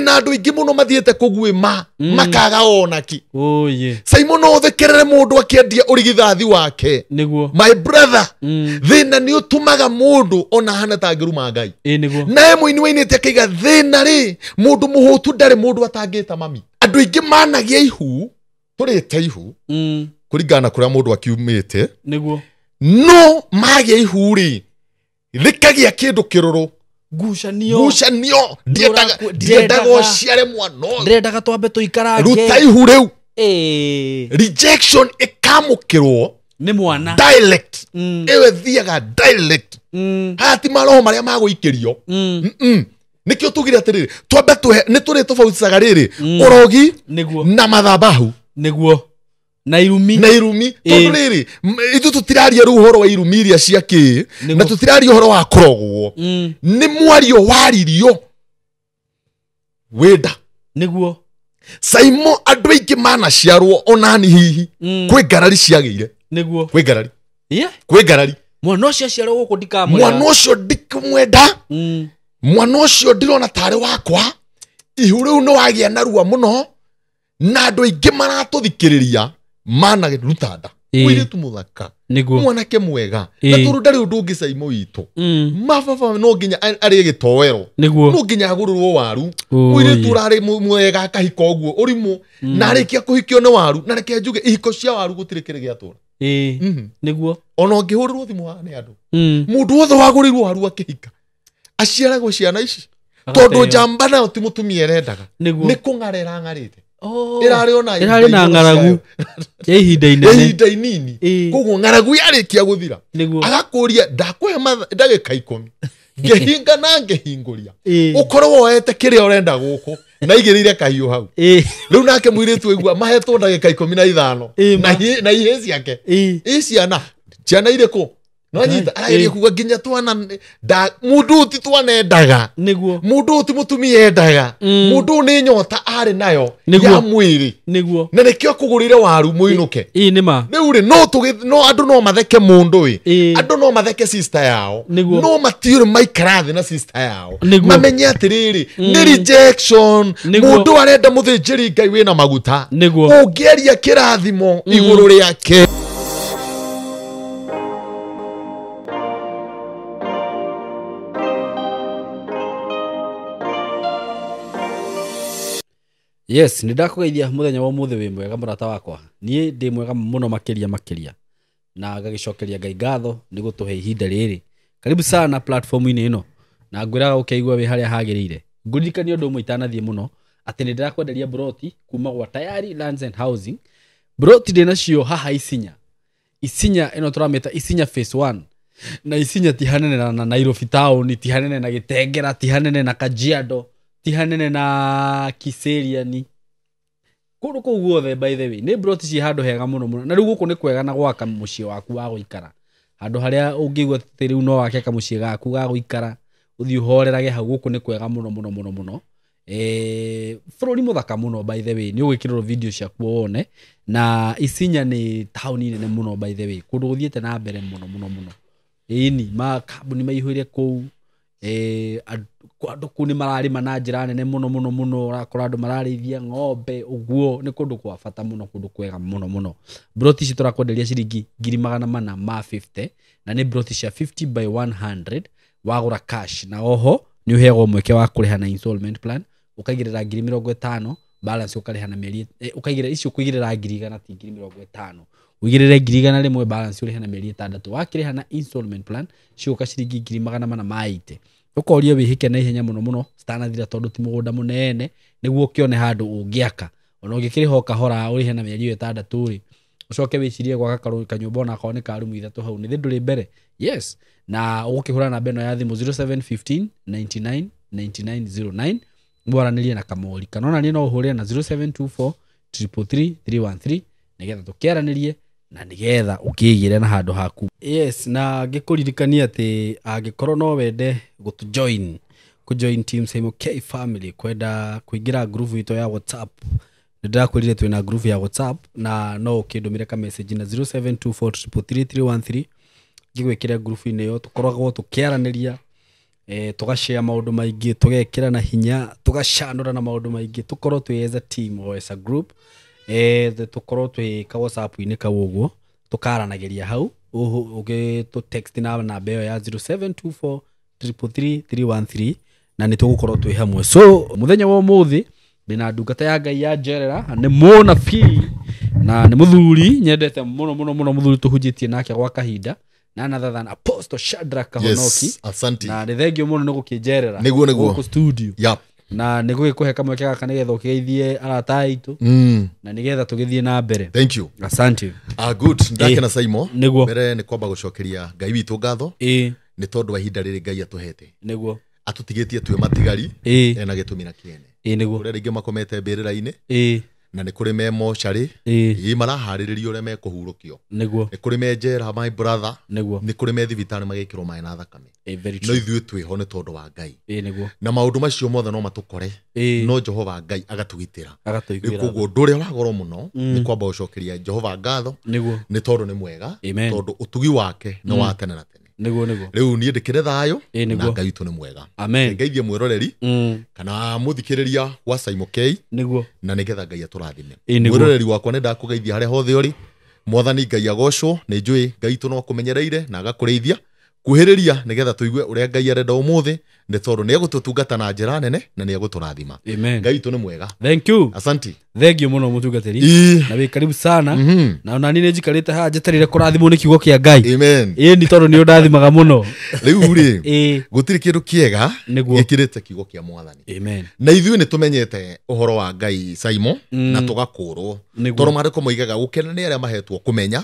kwina andu ingi muno mathiete kugwima makaga onaki oye SYMO no thekerere mundu akiendia urigithathi wake niguo my brother thina ni utumaga mundu ona hana tangiruma ngai niguo na muini wainite akiga thina ri mundu muhutu ndari mundu atangita mami andu ingi managia ihu turite ihu kuringana kuria mundu akiumite niguo no magia ihu ri rikagia kindu kiruru gucanio ndiendaga uciare mwana ndiendaga twambe tuikarange ruta ihu riu rejection ikamukirwo ni mwana dialect ewe thiaga dialect hati maroho maria maguikirio nikio tugire atiriri twambe tuhe ni turi tofauticaga riri urogi na mathabahu niguo na irumi tondu riri ithu tutiraria ru horo wa irumi iria ciaki na tutiraria horo wa kurogwo ni mwario waririo wenda niguo SYMO andu aingi mana ciarwo onani hihi kwi ngarari ciagire niguo kwi ngarari kwi ngarari mwana ucio ciarwo guku ndikamwenda mwana ucio ndikamwenda mwana ucio ndirona tari wakwa ihu riu no wagia na ruwa muno na andu aingi maratuthikiriria mana rutanda wiri tumuthaka mwanake mwega na turu ndari undu ungi SYMO witu mababa no nginya ari gitowero no nginya agururwo waru wiri turari mwega akahika oguo urimu na arikia kuhikio ni waru na reke njuge ihiko cia waru gutire kire giatura niguo ona ngihururwo thimu ni andu mundu wothe wagurirwo waru akihika aciaragwo ciana ici tondu njamba nayo ti mutumia erendaga ni kungarera ngarite irari na ngaragu ihinda inini koguo ngaragu yarikia guthira agakuria ndakuhe ndagika 10 ngehinga na ngehinguria ukorwo woete kiria urenda guku na igirire kahiu hau riu nake mwiritu igua mahetwo ndagika 15 na ihe ciake ciana ciana iriko no nyita arageria kuga nginya twana mundu ti twanendaga niguo mundu ti mutumia endaga mundu ni nyota ari nayo ya mwiri niguo na nikio kugurire waru muinuke nima riu ri no andu no matheke mundu andu no matheke sister yao no matiure maikarathi na sister yao mamenye atiriri ni rejection mundu arenda muthinjiri ngai wina maguta ungeria kirathimo iguru riake yes nindakugeithia muthenya wa muthe wi mwega murata wakwa nie ndi mwega muno makiria na ngagicokeria ngai ngatho ni gutuhe ihinda riri karibu sana platform-ini ino na ngwiraga ukeigua wi haria hagirire ngurikania undu umwe itanathie muno ati ni ndirakwenderia broti kuma gwa tayari lands and housing broti ndina cio haha isinya ino turameta isinya phase 1 na isinya tihanene na Nairobi town tihanene na Gitengera tihanene na Kajiado tihanene na Kiseriani kundu ku guothe by the way ni broti ci handu hega muno na riu guku ni kwega na gwaka mucii waku wa guikara handu haria ungigwa riu no wake kamucii gaku ga guikara uthii uhorerage hau guku ni kwega muno bururi muthaka muno by the way ni ugikirwo video ciaku wone na isinya ni town nene muno by the way kundu guthiete na mbere muno ini ma kambuni maihurire ku andu kuni mararima na njira nene muno rakora andu mararithia ng'ombe uguo ni kundu kwa bata muno kundu kwega muno broti ci turakwenderia ciringi 450 na ni broti cia 50 by 100 wagura cash na oho ni uhego mweke wa kuriha na installment plan ukaigirira 50 balance ukariha na mieri ukaigira icio kuigirira 100 ti 50 wigirire 100 rimwe balance uriha na mieri 6 wakiriha na installment plan cio ciringi 400 maite ukoria wihike na ihenya muno stanathira tondu ti mugunda munene niguo kione handu ungiaka ona ungikiriho kahora urihe na mieri 6 ri ucoke wicirie gwaka kanyumba na kaone ka rumu 3 hau ni nduri mbere yes na ukihura na beno ya thimu 0715 99 9909 mwaranirie na kamori kanona ni no uhure na 0724 333 313 nigetha tukiaranirie na nigetha ukigire na handu haku yes na ngikuririkania ati angikorwo no wende kujoin team SYMO K family kwenda kuingira group ito ya WhatsApp ndirakwirire twina group ya WhatsApp na no ukindumire ka message na 0724333313 ngigwikira group ine yo tukoragwo tukiaraniria tugashare maundu maingi tugekira na hinya tugashanura na maundu maingi tukorwo twi as a team or as a group tukorwo twi ka WhatsApp ini ka uguo tukaranagiria hau uge to text na namba yo ya 0724333313 na ni tugukorwo twi hamwe so muthenya wa muthi ndina ndungata ya Ngai ya Njera ni mona fi na ni muthuri nyendete muno muthuri tuhunjitie nake gwa kahinda na another than Apostle Shadrack Kahonoki. Yes, asante. Na nithengio muno ni gukinjerera niguo ku studio. Yep. Na niguikuhe kamwe kega kana getha ukigeithie arata aitu na nigetha tugithie na mbere. Thank you. Asante. Good. Ndake na SYMO. Niguo. Mbere ni kwamba gucokeria Ngai witu ngatho. Ni tondu wa ihinda riri Ngai atuhete. Niguo. Atutigitie twe matigari na gitumi na kiene. Niguo. Ure ringi makomete mbirira-ini. Na ni kuri me mochari marahariririo ure me kuhurukio niguo ni kuri me njera my brother niguo ni kuri me thibitari magikirwo mai na thakame no ithuĩ twĩho nĩ tondũ wa Ngai niguo na maũndũ macio mothe no matukore no Jehova Ngai agatugitĩra koguo ũndũ ũrĩa wa goro mũno nĩ kwamba gũcokeria Jehova ngatho niguo nĩ tondũ nĩ mwega tondũ ũtugi wake nĩ wa tene na tene niguo riu niĩ ndĩkĩre thayũ na Ngai witũ nĩ mwega amen ngeithie mwĩroreri kana mũthikĩrĩria wa SYMO K niguo na nĩgetha Ngai atũrathime mwĩroreri wakwa nĩ ndakũgeithia harĩa hothe ũrĩ mwathani Ngai agocwo nĩ njũĩ Ngai witũ no kũmenyereire na agakũrĩithia kuhĩrĩria nĩgetha tũigue ũrĩa Ngai arenda ũmũthĩ nĩ tondũ nĩ egũtũtungata na njĩra nene na nĩ egũtũrathima amen Ngai witũ nĩ mwega thank you asante thengio muno mutungatĩri na wĩ karibu sana na ona ni njikarĩte haha njeterire kũrathimwo nĩ kiugo kĩa Ngai amen ni tondũ nĩ ũndathimaga muno rĩu rĩ gũtirĩ kĩndũ kĩega gĩkĩrĩte kiugo kĩa mwathani amen na ithuĩ nĩ tũmenyete ũhoro wa Ngai SYMO na tũgakũrwo tondũ maandĩko moigaga gũkena nĩ arĩa mahetwo kũmenya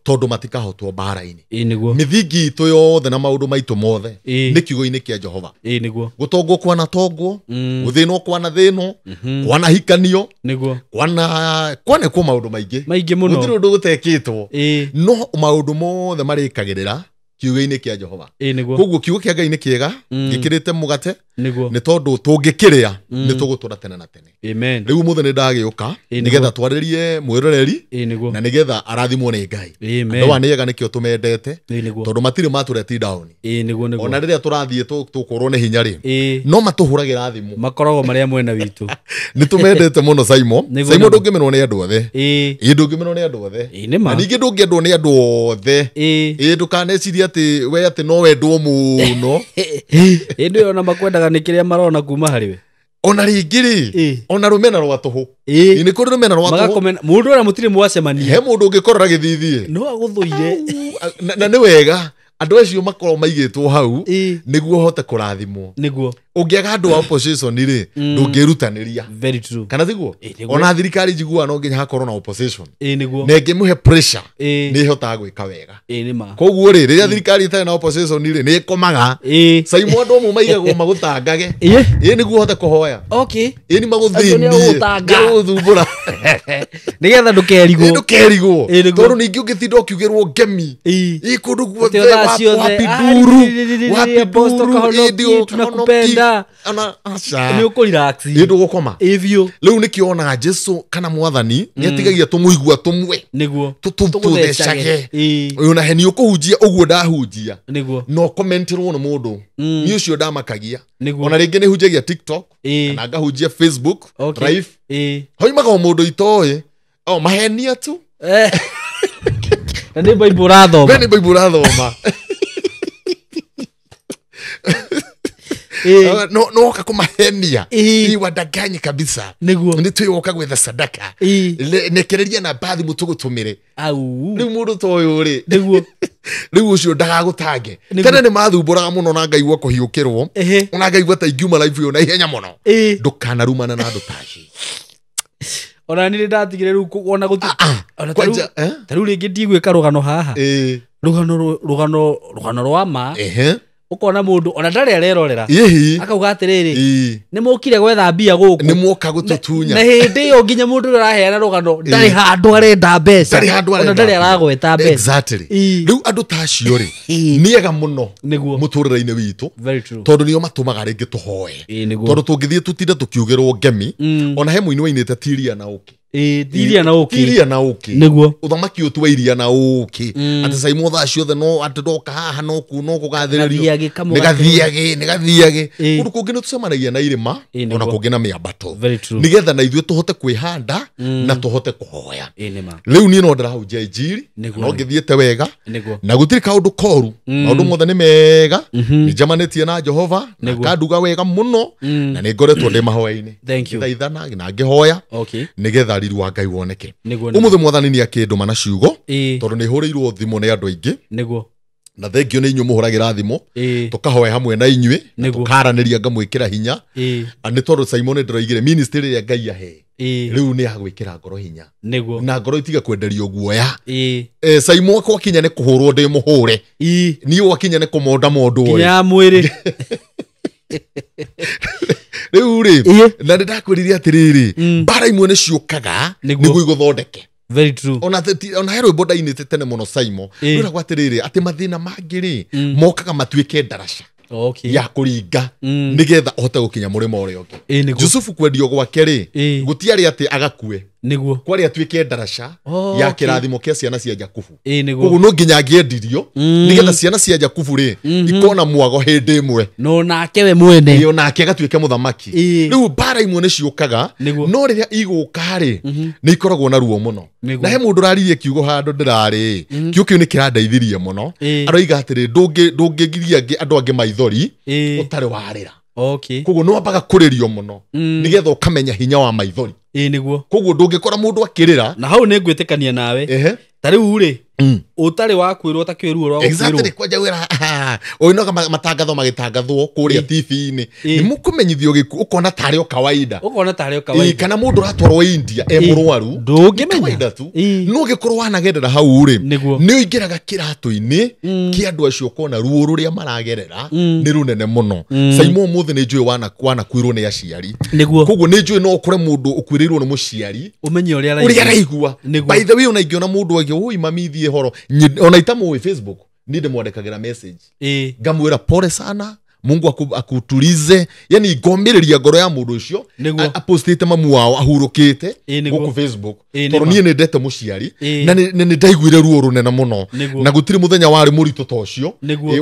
tondũ matikahotwo mbara-inĩ mĩthingi itũ yothe na maũndũ maitũ mothe nĩ kiugo-inĩ kĩa Jehova gũtongwo kwana tongwo gũthĩnwo kwana thĩnwo kwana hikanio kwana kwa maundu maingĩ muno gutiri undu gutekitwo no maundu mothe marikagirira kiugo-inĩ kĩa Jehova koguo kiugo kĩa Ngai nĩ kĩega gĩkĩrĩte mũgate nĩ tondũ tũngĩkĩrĩa nĩ tũgũtũra tene na tene amen rĩu mũthĩ nĩ ndagĩũka nĩgetha twarĩrie mwĩroreri na nĩgetha arathimwo nĩ Ngai andũ aya nĩ ega nĩkĩo tũmendete tondũ matirĩ matũreti down ona rĩrĩa tũrathiĩ tũkũrwo nĩ hinya rĩ no matũhũragĩra thimũ makoragwo marĩa mwena witũ nĩ tũmendete mũno SYMO ndũngĩmenwo nĩ andũ othe ndũngĩmenwo nĩ andũ othe na ningĩ ndũngĩendwo nĩ andũ othe ndũkanecirie ati we ati no wendwo muno indi ona makwendaga ni kiria marona kuma hariwe ona ringiri ona rumena rwa tuhu ni kuri rumena rwa tuhu magakomena mundu ora mutire mwacemania he mundu ungikorora githithie no aguthuire na ni wega andu acio makorwo maigĩtwo hau nĩguo hote kũrathimwo nĩguo ũngĩaga andũ wa opposition rĩ ndũngĩrutanĩria very true kana thiguo ona thirikari njiguaga no nginya hakorwo na opposition nĩguo na ĩngĩmũhe pressure nĩ ihotaga gwĩka wega nĩma koguo rĩ rĩrĩa thirikari ĩtarĩ na opposition rĩ nĩ ĩkomaga SYMO andũ amwe maigagwo magũtangage nĩguo hote kũhoya okay ni magũthĩnie gũthumbũra nĩgetha ndũkerigwo tondũ ningĩ ũngĩtinda ũkiugĩrwo ngemi kũndũ guothe wapi nduru tunakupenda ana acha ni ukurelax ndu gukoma ivyo riu nikiona Jesu kana mwathani niatigagia tumuigua tumwe niguo tuthecage uyu na heni ukuhunjia uguo ndahunjia niguo no commentirwo ni mundu ni ucio ndamakagia ona ringi ni hunjagia TikTok kana ngahunjia Facebook live hoimaga mundu itoe mahenia tu na ni Bible rathoma no kakumahenia wadanganye kabisa ni tuyoka gwetha sadaka nekereria na bathi mutugutumire ni mundu toyo ri riu ucio ndagagutange kana ni mathumburaga muno na Ngai gwa kuhiukirwo ona Ngai gwata ingiuma live yo na ihenya muno ndukanarumana na andu taci ona ni ndatigire ru kuona gutu ona taru ringi ndigwika rugano haha rugano rwa ma ukona mundu ona ndari arerorera akauga atiriri ni mukire gwetha mbia guku ni muka gututunya na hindi yo nginya mundu araheana rugano ndari handu arenda mbeca ona ndari aragweta mbeca exactly riu andu tacio ri niega muno muturira-ini witu tondu nio matumaga ringi tuhoe tondu tungithie tutinde tukiugirwo ngemi ona he muini wainite tiria na uki iria na uki iria na uki niguo uthamaki utwa iria na uki ati SYMO tha ciothe no ati ndoka haha no kugathiririo nigathiage kundu kungi ni tucemanagia na irima ona kungi na miambato nigetha na ithuĩ tuhote kwihanda na tuhote kuhoya riu ni no ndirahunjia injiri no ngithiete wega na gutiri kaundu koru maundu mothe ni mega ni jamanitie na Jehova na kanduga wega muno na ni ngoretwo ndi mahoya-ini thaithana na ngihoya nigetha riru wa Ngai woneke umuthe mwathani ni akinduma na ciugo tondu ni huriirwo thimo ni andu aingi na thengio ni inyuĩ muhuragira thimo tukahoya hamwe na inyuĩ tukaraniria ngamwikira hinya ni tondu SYMO ni ndiroigire ministry ya Ngai ahe riu ni agwikira ngoro hinya na ngoro itiga kwenderio guoya SYMO kwa kinya ni kuhurwo ndi muhure ni wa kinya ni kumonda mundu ya mwiri riu ri na ndakwiriria atiriri bara imwe ni ciukaga niguo iguthondeke very true ona hero boda-ini tene muno SYMO rura gwatiriri ati mathina mangiri mokaga matuike ndaraca ya kuringa nigetha ahote gukinya murimo uria ungi Yusufu kwendio gwake ri gutiari ati agakue niguo kwari atuike ndaraca ya kirathimo kia ciana cia Jakubu koguo no nginya ngiendirio nigetha ciana cia Jakubu ri ikona mwago hindi imwe no nake we mwene yo nake agatuike muthamaki riu bara imwe ni ciukaga no riria iguka ri ni ikoragwo na ruo muno na he mundu raririe kiugo handu ndirari kiugo kiu ni kirandeithirie muno aroiga atiri ndungigiria andu angi maithori utari warira koguo no ambaga kuririo muno nigetha ukamenya hinya wa maithori niguo koguo ndungikora mundu akirira na hau ni ngwitikania nawe tariu ri utari wa kwirwo ta kiruo rwa exactly kwaja wira oinoga matangatho magitangathwo kuria TV-ini ni mukumenyithio giku ukona tari o kawaida kana mundu ratwarwo India murwaru ndungimenya tu no gikorwo wanagerera hau ri ni uingiraga kiratu-ini kia andu acio kona ruo ruria maragerera ni runene muno SYMO muthe ni njui wana kwirwo ni aciari koguo ni njui no ukore mundu ukwirirwo ni muciari umenye uria araigua by the way una ingiona mundu agi oi mamithie horo ona itamu Facebook ninde mwandikagira message ngamwira pole sana Mungu akutulize yani ngomiriria ngoro ya mundu ucio apostite mamu wao ahurukite guku Facebook toro nie ni ndete muciari na ni ndaiguire ruo runene muno na gutiri muthenya wari murito ta ucio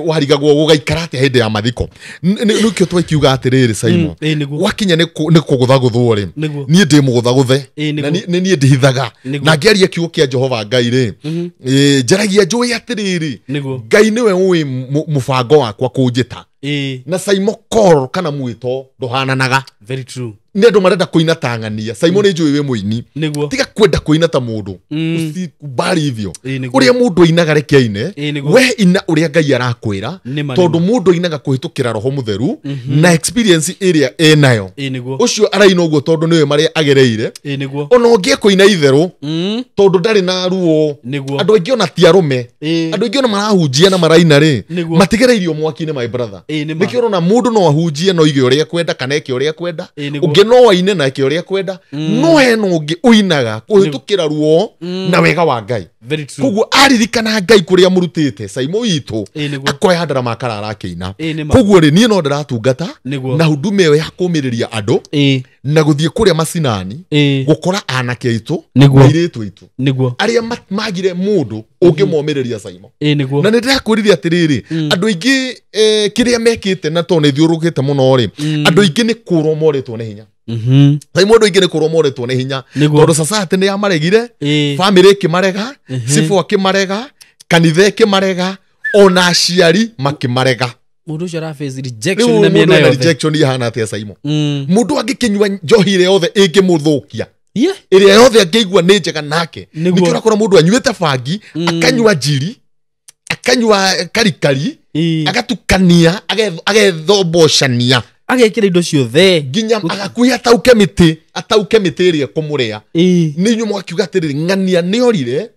warigagwo gugaikara hindi ya mathiko nikio twakiuga atiriri SYMO wakinya ni kugutha guthwo ri nie ndi mugutha guthe na nie ndihithaga na ngiaria kiugo kia Jehova Ngai ri njaragia njui atiriri Ngai niwe ui mubango wakwa kunjita na SYMO call kana mwito nduhananaga very true ni andu marenda kuina tangania SYMO ni njui we muini tiga kwenda kuina ta mundu usibari ithio uria mundu inaga rekeine we ina uria Ngai arakwira tondu mundu inaga kuhitukira roho mutheru na experience area enayo ucio araina uguo tondu niwe mari agereire ona ungie kuina itheru tondu ndari na ruo andu aingi ona ti arume andu aingi ona marahunjia na maraina ri matigereirio mwaki-ini my brother nikio ona mundu no ahunjie no ige uria kwenda kana eke uria kwenda no waine na eke uria kwenda no he no ngi uinaga kuhitukira ruo na wega wa Ngai koguo aririkana Ngai kuria murutite SYMO itu akoya handara makara arakiina koguo ri nie no ndiratungata na huduma iyo ya kumiriria andu na guthie kuria macinani gukora anake aitu na iritu aitu aria magire mundu ungimomiriria SYMO na ni ndirakwirithia atiriri andu aingi kiria mekite na to ne thiurukite muno ri andu aingi ni kurwo moritwo ni hinya SYMO andu aingi ni kurwo moritwo ni hinya tondu society ni yamaregire family ikimarega sifu akimarega kanitha ikimarega ona aciari makimarega mundu ucio araface rejection na miena yothe rejection ihana atia SYMO mundu angikinywa njohi ire yothe ingimuthukia iria yothe angeigua ni njega nake nikio rakora mundu anyuite bangi akanywa njiri akanywa karikari agatukania agethobocania agekira indo ciothe nginya agakuya atauke miti iria kumuria ni nyumo akiuga atiriri ng'ania ni orire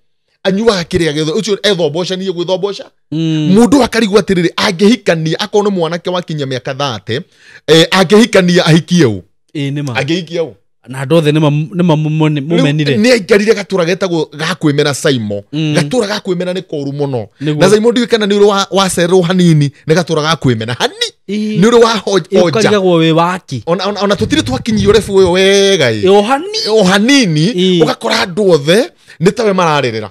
anyuaga kiria getho ucio ethobocanie gwithobosha mundu akarigwa atiriri angehikania akone mwanake wakinya miaka 30 angehikania ahikie u nima angehikia u na ndothe nĩ mamumenire nĩ aikarire gatura getagwo gakwĩmena SYMO gatura gakwĩmena nĩ koru mũno na SYMO ndiũĩ kana nĩ ũrĩ wacererwo hanini nĩ gatura gakwĩmena nĩ ũrĩ wahoja ũkarigagwo wĩ waki ona tũtirĩ twakinyio rebu ũyũ wega o hanini ũgakora andũ othe nĩ tawe mararĩrĩra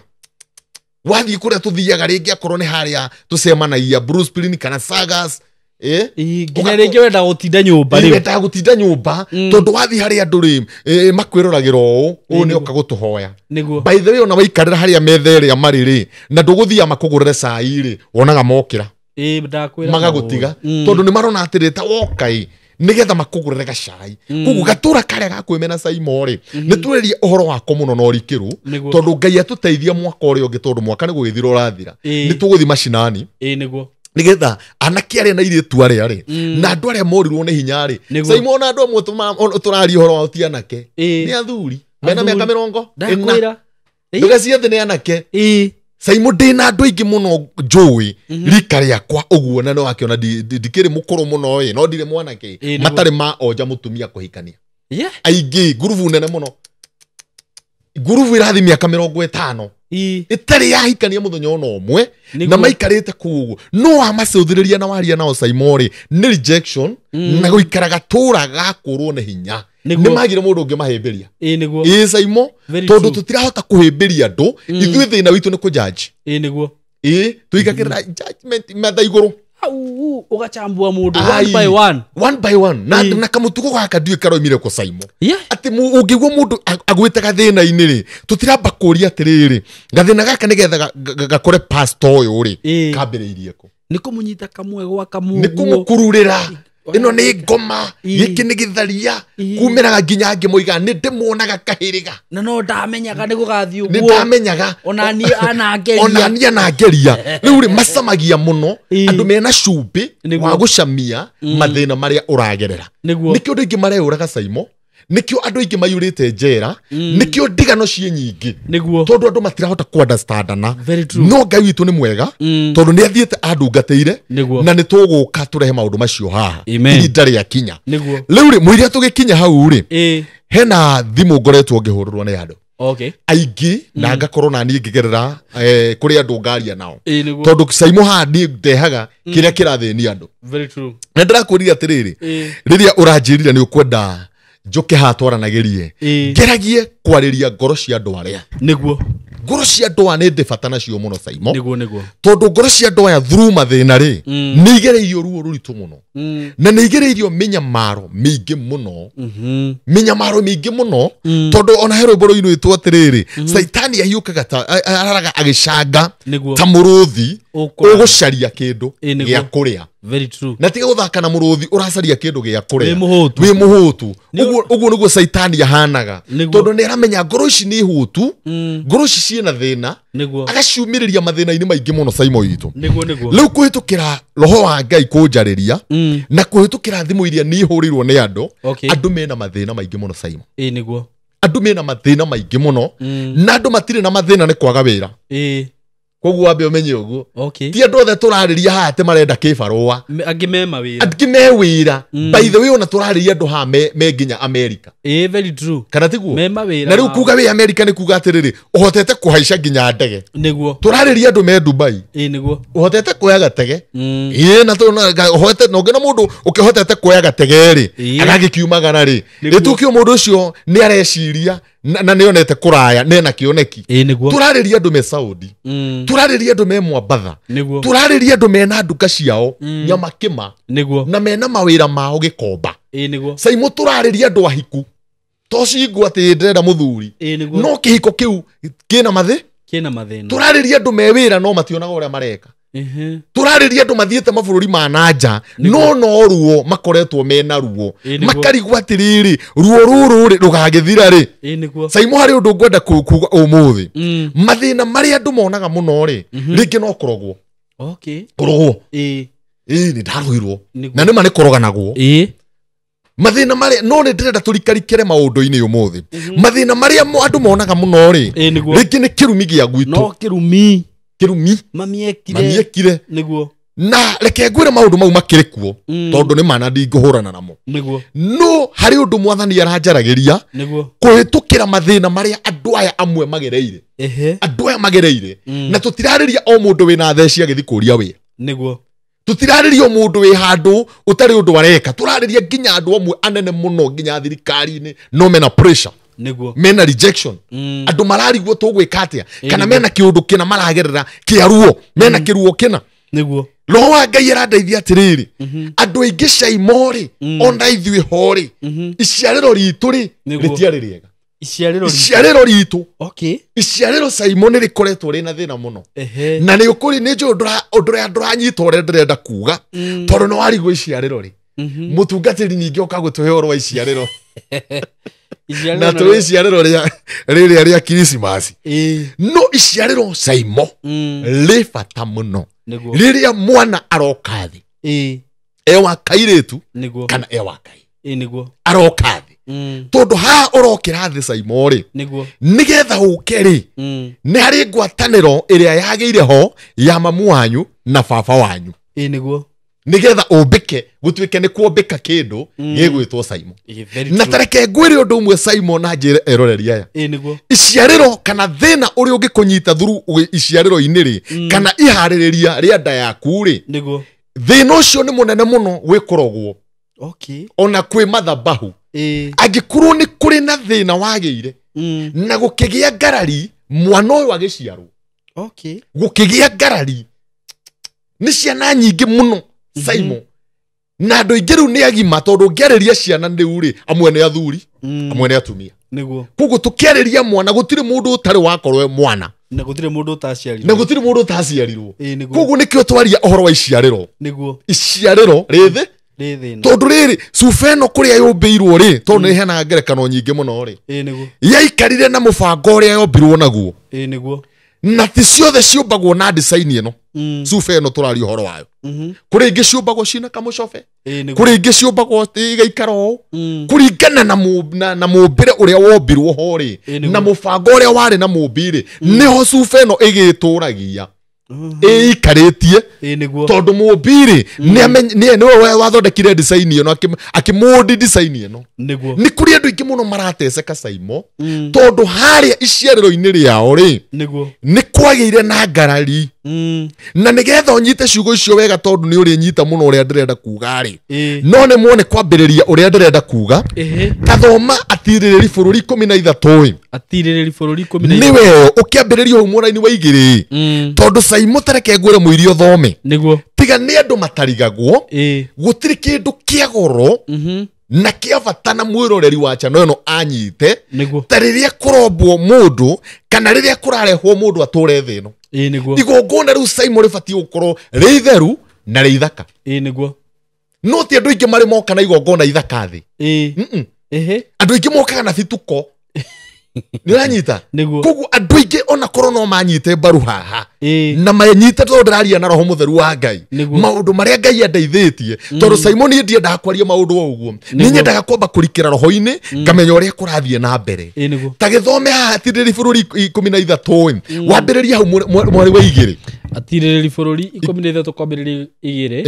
wathiĩ kũrĩa tũthiaga rĩngĩ akorwo nĩ harĩa tũcemanagia Bruce Pilini kana Sagas nginya rĩngĩ wenda gũtinda nyũmba rĩu wenda gũtinda nyũmba tondũ wathiĩ harĩa andũ rĩ makwĩroragĩra ũũ nĩ oka gũtũhoya by the way ona waikarĩra harĩa metha ĩrĩa marĩ rĩ na ndũgũthiaga makũgũrĩre cai rĩ wonaga mokĩra magagũtiga tondũ nĩ marona atĩrĩ ta wokai nigetha makũgũrĩre gacai koguo gatura karĩa gakwĩmena SYMO rĩ nĩ tũrĩrie ũhoro wako mũno na ũrikĩru tondũ Ngai atũteithia mwaka ũrĩa ũngĩ tondũ mwaka nĩ gũgĩthira ũrathira nĩ tũgũthiĩ macinani nigetha anake arĩa na airĩtu arĩa rĩ na andũ arĩa morirwo nĩ hinya rĩ SYMO na andũ amwe tũraria ũhoro wao ti anake nĩ athuri mena mĩaka 40 ndũgacie thĩ nĩ anake SYMO ndĩna andũ aingĩ mũno njũĩ rika rĩakwa ũguo na no wakĩona ndikĩrĩ mũkũrũ mũno no ndirĩ mwanake matarĩ ma onja mũtumia kũhikania aingĩ ngurubu nene mũno ngurubu irathi mĩaka 50 itarĩ yahikania mũthenya ona ũmwe na maikarĩte kũu no amacũthĩrĩria na waria nao SYMO rĩ nĩ rejection na gũikara gatura gakũrwo nĩ hinya nĩ magire mũndũ ũngĩ mahĩmbĩria SYMO tondũ tũtirahota kũhĩmbĩria andũ ithuĩ thĩna witũ nĩ kũjaji tũigagĩrĩra judgment metha igũrũ ũgachambua mũndũ one by one na kamũtugo gaka ndiũĩ karoimire kũ SYMO atĩ ũngĩgua mũndũ agwĩte gathĩna-inĩ rĩ tũtiramba kũria atĩrĩrĩ gathĩna gaka nĩgetha gakore pastor ũyũ rĩ kambĩrĩirie kũ nĩ kũmũnyita kamwe gwa kamwe nĩ kũmũkururĩra ĩno nĩ ngoma gĩkĩ nĩ gĩtharia kumĩraga nginya ngĩmoiga nĩ ndĩmuonaga kahĩrĩga na no ndamenyaga nĩ gũgathiĩ ũguo nĩ ndamenyaga onaniĩ anangeria rĩu rĩ macamagia mũno andũ mena cumbĩ wa gũcamia mathĩna marĩa ũragerera nĩkĩo andũ aingĩ mareyũraga SYMO nikio andũ aingĩ mayurĩte njera nikio ndigano ciĩ nyingĩ tondũ andũ matirahota kũandastandana no Ngai witũ nĩ mwega tondũ nĩ athiĩte andungatĩire na nĩ tũgũka tũrehe maũndũ macio haha ihinda rĩakinya rĩu rĩ mũiria tũgĩkinya hau rĩ hena thimũ ngoretwo ngĩhũrĩrwo nĩ andũ aingĩ na ngakorwo na niĩ ngĩgerera kũrĩ andũ ngaria nao tondũ SYMO haha niĩ ndehaga kĩrĩa kĩrathĩnia andũ na ndĩrakwĩrire atĩrĩrĩ rĩrĩa ũranjĩrire nĩ ũkwenda njoke haha twaranagĩrie ngeragie kwarĩria ngoro cia andũ arĩa ngoro cia andũ aya nĩ ndĩ bata nacio mũno SYMO tondũ ngoro cia andũ aya through mathĩna rĩ nĩ igereirio ruo rũritũ mũno na nĩ igereirio mĩnyamaro mĩingĩ mũno tondũ ona he rwĩmbo rũinĩtwo atĩrĩrĩ Saitani ahiũkaga araraga agĩcanga ta mũrũthi ũgũcaria kĩndũ gĩa kũrĩa na tiga gũthaka na mũrũthi ũracaria kĩndũ gĩa kũrĩa wĩ mũhũtu ũguo nĩguo Saitani ahanaga tondũ nĩ aramenya ngoro ici nĩ hũtu ngoro ici ciĩna thĩna agaciumĩrĩria mathĩna-inĩ maingĩ mũno SYMO witũ rĩu kũhĩtũkĩra roho wa Ngai kũnjarĩria na kũhĩtũkĩra thimũ iria niĩ hũrĩirwo nĩ andũ mena mathĩna maingĩ mũno SYMO andũ mena mathĩna maingĩ mũno na andũ matirĩ na mathĩna nĩ kwaga wĩra koguo wambe ũmenye ũguo ti andũ othe tũrarĩria haha atĩ marenda kĩbarũa angĩ me wĩra by the way ona tũrarĩria andũ haha me nginya America very true kana tiguo na rĩu kuga wĩ America nĩ kuga atĩrĩrĩ ũhotete kũhaica nginya ndege tũrarĩria andũ me Dubai ũhotete kuoya gatege na ũhotete no ngena mũndũ ũkĩhotete kuoya gatege rĩ agagĩkiumagara rĩ rĩtukio mũndũ ũcio nĩ areciria na nĩ onete kũraya nena kĩoneki tũrarĩria andũ me Saudi tũrarĩria andũ me Mwambatha tũrarĩria andũ mena nduka ciao nyama kĩma na mena mawĩra mao gĩkomba SYMO tũrarĩria andũ ahiku tocingwo atĩ ndĩrenda mũthuri no kĩhiko kĩu kĩna mathĩna tũrarĩria andũ me wĩra no mationaga ũrĩa mareka tũrarĩria andũ mathiĩte mabũrũri ma nanja no ruo makoretwo mena ruo makarigwo atĩrĩrĩ ruo rũrũ rĩ rũgagĩthira rĩ SYMO harĩ ũndũ ngwenda kuga ũmũthĩ mathĩna marĩa andũ monaga mũno rĩ rĩngĩ no kũrogwo nĩ ndarũirwo na nĩma nĩ kũroganagwo mathĩna marĩa no nĩ ndĩrenda tũrikarikĩre maũndũ-inĩ ũmũthĩ mathĩna marĩa andũ monaga mũno rĩ rĩngĩ nĩ kĩrumi gĩa gwitũ kĩrumi mamiekire na reke ngwire maundu mau makiri kuo tondu ni mana ndingihurana namo no hari undu mwathani aranjaragiria kuhitukira mathina maria andu aya amwe magereire andu aya magereire na tutirariria o mundu wina theci agithi kuria wira niguo tutirariria o mundu wi handu utari undu wareka turariria nginya andu amwe anene muno nginya thirikari-ini no mena pressure niguo mena rejection andu mararigwo tugwika atia kana mena kiundu kina maragerera kiaruo mena kiruo kina niguo Roho wa Ngai arandeithia atiriri andu aingi SYMO ri ona ithui ho ri iciariro ritu ri ritiari riega iciariro ritu iciariro SYMO ni rikoretwo rina thina muno na ni ukuri ni nju nduranyita uria ndirenda kuga tondu no warigwo iciariro ri mutungatiri ningi okagutuhe oro wa iciariro na tu iciariro ria Christmas no iciariro SYMO ri bata muno riria mwana aroka thi ewa kairetu kana ewa kai aroka thi tondu ha urokira thi SYMO ri nigetha uke ri ni hari ngwataniro iria yageire ho ya mamu wanyu na baba wanyu nigetha umbike gutwike ni kuombika kindu gigwitwo SYMO na tareke ngwire undu umwe SYMO na njire eroreria aya iciariro kana thina uri ungikunyita thuru iciariro iniri kana ihaririria ria nda yaku ri thina ucio ni munene muno wikorogwo ona kwi mathabahu angikorwo ni kuri na thina wageire na gukigia ngarari mwana uyu agiciarwo gukigia ngarari ni ciana nyingi muno SYMO na andu aingi riu ni agima tondu ngiariria ciana riu ri amwe ni athuri amwe ni atumia koguo tukiariria mwana gutiri mundu utari wakorwo mwana na gutiri mundu utaciarirwo koguo nikio twaria uhoro wa iciariro iciariro rithi tondu riri cubeno kuria yumbiirwo ri tondu ni hena ngerekano nyingi muno ri yaikarire na mubango uria yombirwo naguo na ti ciothe ciumbagwo na design ino cuba ino turari uhoro wayo kuri ingi ciumbagwo cina kamucobe kuri ingi ciumbagwo igaikaro kuringana na mumbire uria wombirwo ho ri na mubango uria wari na mumbire niho cuba ino igituragia ikaritie tondu mumbire niwe wathondekire design ino akimundi design ino ni kuri andu ingi muno marateceka SYMO tondu haria iciariro-ini riao ri ni kwageire na ngarari na nigetha unyite ciugo icio wega tondu ni uri nyita muno uria ndirenda kuga ri no ni muone kwambiriria uria ndirenda kuga kathoma atiriri bururi 13 atiriri bururi 13 niwe ukiambiriria umura-ini wa igiri tondu SYMO tareke ngwire muirio thome niguo tiga ni andu matarigagwo gutiri kindu kia goro na kia bata na mwiroreri wa chano ino anyite ta riria kurombwo mundu kana riria kurarehwo mundu ature thi ino igongona riu SYMO ribati gukorwo ri theru na ri ithaka niguo no ti andu ingi mari moka na igongona ithaka thi andu ingi mokaga na bituko niranyita koguo andu ingi ona korwo no manyite mbaru haha na manyite tondu ndiraria na roho mutheru wa Ngai maundu maria Ngai andeithitie tondu SYMO ni ndiendaga kwaria maundu o uguo ni nyendaga kwamba kurikira roho-ini ngamenya uria kurathie na mbere ta githome haha atiriri bururi 13 wambiriria hau mwari wa igiri atiriri bururi 13 kwambiriria igiri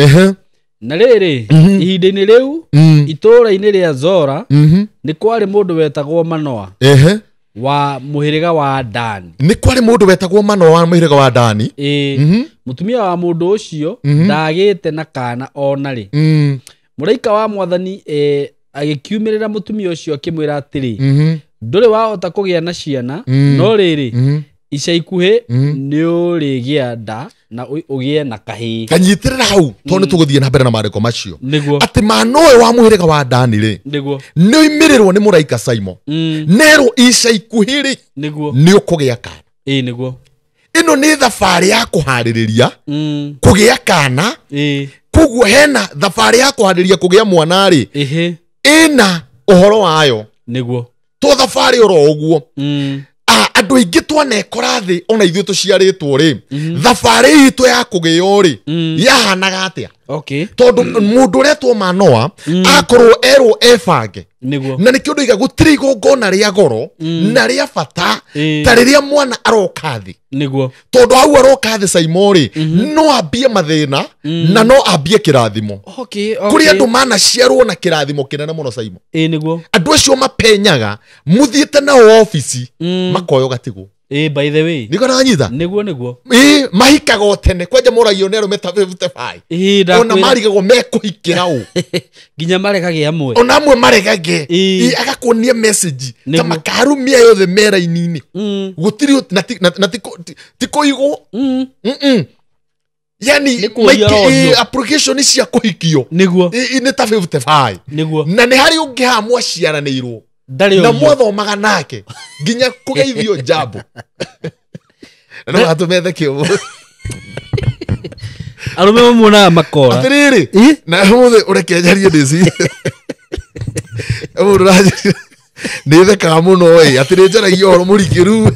na riri ihinda-ini riu itura-ini ria Zora ni kwari mundu wetagwo Manoa wa muhiriga wa Dani ni kwari mundu wetagwo Manoa wa muhiriga wa Dani mutumia wa mundu ucio ndagite na kana onari muraika wa Mwathani agikiumirira mutumia ucio akimwira atiri nduri wahota kugia na ciana no riri ica ikuhi ni urigia nda na ugie na kahi kanyitirira hau tondu tuguthie na mbere na mariko macio ati manoe wa muhiriga wa Dani ri ni imirirwo ni muraika SYMO nero ica ikuhi ri ni ukugia kana ino ni thabari ya kuhaririria kugia kana koguo hena thabari ya kuhaririria kugia mwana ri ina uhoro wayo to thabari oro uguo andu ingi twanekora thi ona ithuĩ tuciaritwo ri thabari itu ya kugio ri yahanaga atia Okay. Tondu mundu retwo Manoa akorwo erwo ebange Niguo. na nä kä å ndå iga gå tirä igongona rä a goro na rä a bata ta rä rä a mwana aroka thä Niguo. tondå hau aroka thä caimo rä no ambie mathä na no ambie kä rathimo Okay. kå rä andå manaciarwo na kä rathimo kä nene må no caimo Niguo. andå acio mapenyaga må thiä te nao obici makoyo gatigå By the way. nä konanyita Niguo. mahikaga tene kwanja må ragio nä arå metabe ona marigagwo mekå hikä ra å Ginya marekagia amwe. ona amwe maregage agakuonia message ta makarumia yothe mera-inĩ gutiri na tiko igo yani application cia kuhikio niguo ni ta 55 niguo na ni hari ungi ha mwaciaranĩirwo na mwathomaga nake nginya kugeithio jambo na watumethe kĩo arume mumuonaga makora atiriri na muthe urekenjarie ndĩci mũndũ raje nĩ thekaga mũno atirĩ njaragia ũhoro mũrikĩru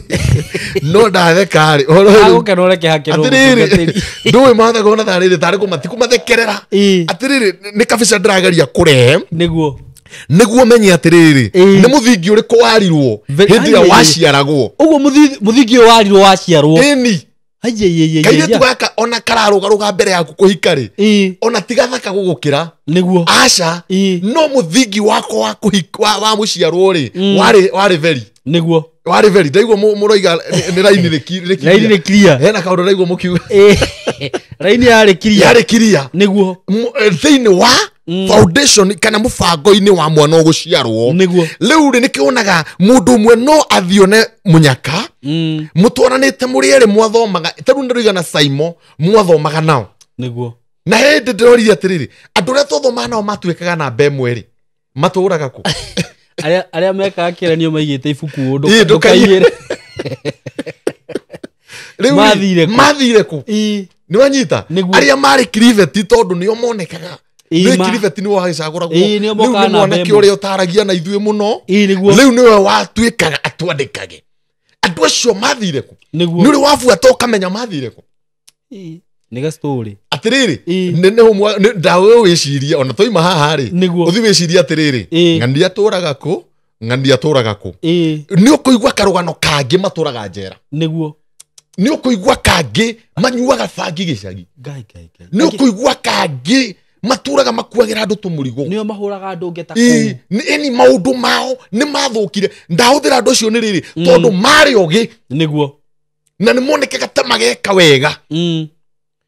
no ndatheka rĩ agũkena ũreke hakĩrwo atirĩrĩ ndũĩ mathaga ona tharĩrĩ tarĩ kũmathekerera atirĩrĩ nĩ kabica ndĩrageria kũrehe nĩguo menye atirĩrĩ nĩ mũthingi ũrĩkũ warirwo hĩndĩ ĩrĩa waciaragwo ũguo mũthingi ũyũ warirwo waciarwo ĩni kairĩtu gaka ona kararũgarũga mbere yaku kũhika rĩ ona tigathaka gũgũkĩra nĩguo aca no mũthingi wako wa mũciarwo rĩ warĩ veri nĩguo warĩ veri ndaigua mũroiga nĩ raini nĩ clear hena kaũndũ ndaigua mũkiuga raini yarĩ clear nĩguo thĩinĩ wa foundation kana mũbango-inĩ wa mwana ũgũciarwo rĩu rĩ nĩkĩonaga mũndũ ũmwe no athione mũnyaka mũtwaranĩte mũrĩ erĩ mwathomaga tarĩu ndĩroiga na SYMO mwathomaga nao na hĩndĩ ndĩrorire atĩrĩrĩ andũ arĩa twathomaga nao matuĩkaga namba ĩmwe rĩ matũũraga kũ arĩa mekaga kĩgeranio maigĩte ibuku ndũkaiyĩre rĩu mathire kũ nĩ wanyita arĩa marĩ criveti tondũ nĩo monekaga criveti nĩwe wagĩcagũragwo rĩu nĩ mwanake ũrĩa ũtaragia na ithuĩ mũno rĩu nĩwe watuĩkaga atwandĩkage andũ acio mathire kũ nĩ ũrĩ wabuata ũkamenya mathire kũ nĩga story atirĩrĩ ndawe wĩciria ona toima haha rĩ ũthi wĩciria atirĩrĩ ng'ania atũraga kũ nĩ ũkũigua karũgano kangĩ matũraga njera nĩ ũkũigua kangĩ manyuaga bangi gĩcagi nĩ ũkũigua kangĩ matũraga makuagĩra andũ tũmũrigo nĩo mahũraga andũ ngeta kũu ĩni maũndũ mao nĩ mathũkire ndahũthĩra andũ acio nĩ rĩrĩ tondũ marĩ ogĩ nĩguo na nĩ monekaga ta mageka wega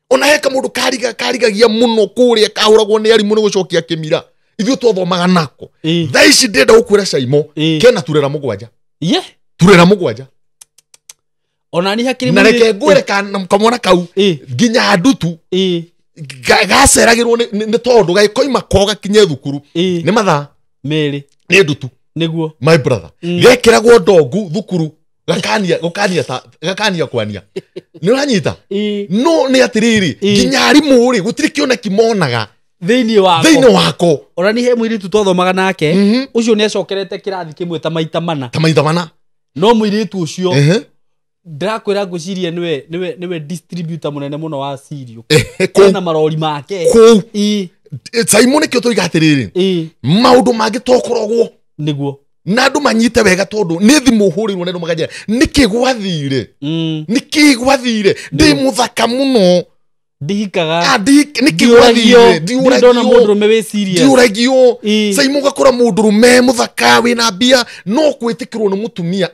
ona heka mũndũ karigagia mũno kũrĩa kahũragwo nĩ arimũ nĩ gũcokia kĩmira ithuĩ twathomaga nako thaa ici ndĩrenda gũkwĩra SYMO kena turera mũgwanja ona ni hakiri na reke ngwĩre kamwana kau nginya ndutu gaceragĩrwo nĩ tondũ gagĩkoima ko gakinye thukuru nĩ mathaa merĩ nĩ ndutu nĩguo my brother gekĩragwo ndongu thukuru gakania kwania nĩ ũranyita no nĩ atĩrĩrĩ nginya arimũ rĩ gũtirĩ kĩoneki monaga thĩinĩ wako ona ni he mũirĩtu twathomaga nake ũcio nĩ acokerete kĩrathi kĩmwe ta maita mana no mũirĩtu ũcio ndakwĩra ngũciria nĩwe distributor mũnene mũno wa cereal kwĩna marori make SYMO nĩkĩo tũiga atĩrĩrĩ maũndũ mangĩ tokoragwo nĩguo na andũ manyite wega tondũ nĩ thimũ hũrĩirwo nĩ andũ magathira nĩkĩ gwathire ndĩ mũthaka mũno ndihikaga nĩkĩ gwathire ndona mũndũrũme wĩ serious ndiũragio SYMO gakora mũndũrũme mũthaka wĩna mbia no kwĩtĩkĩrwo nĩ mũtumia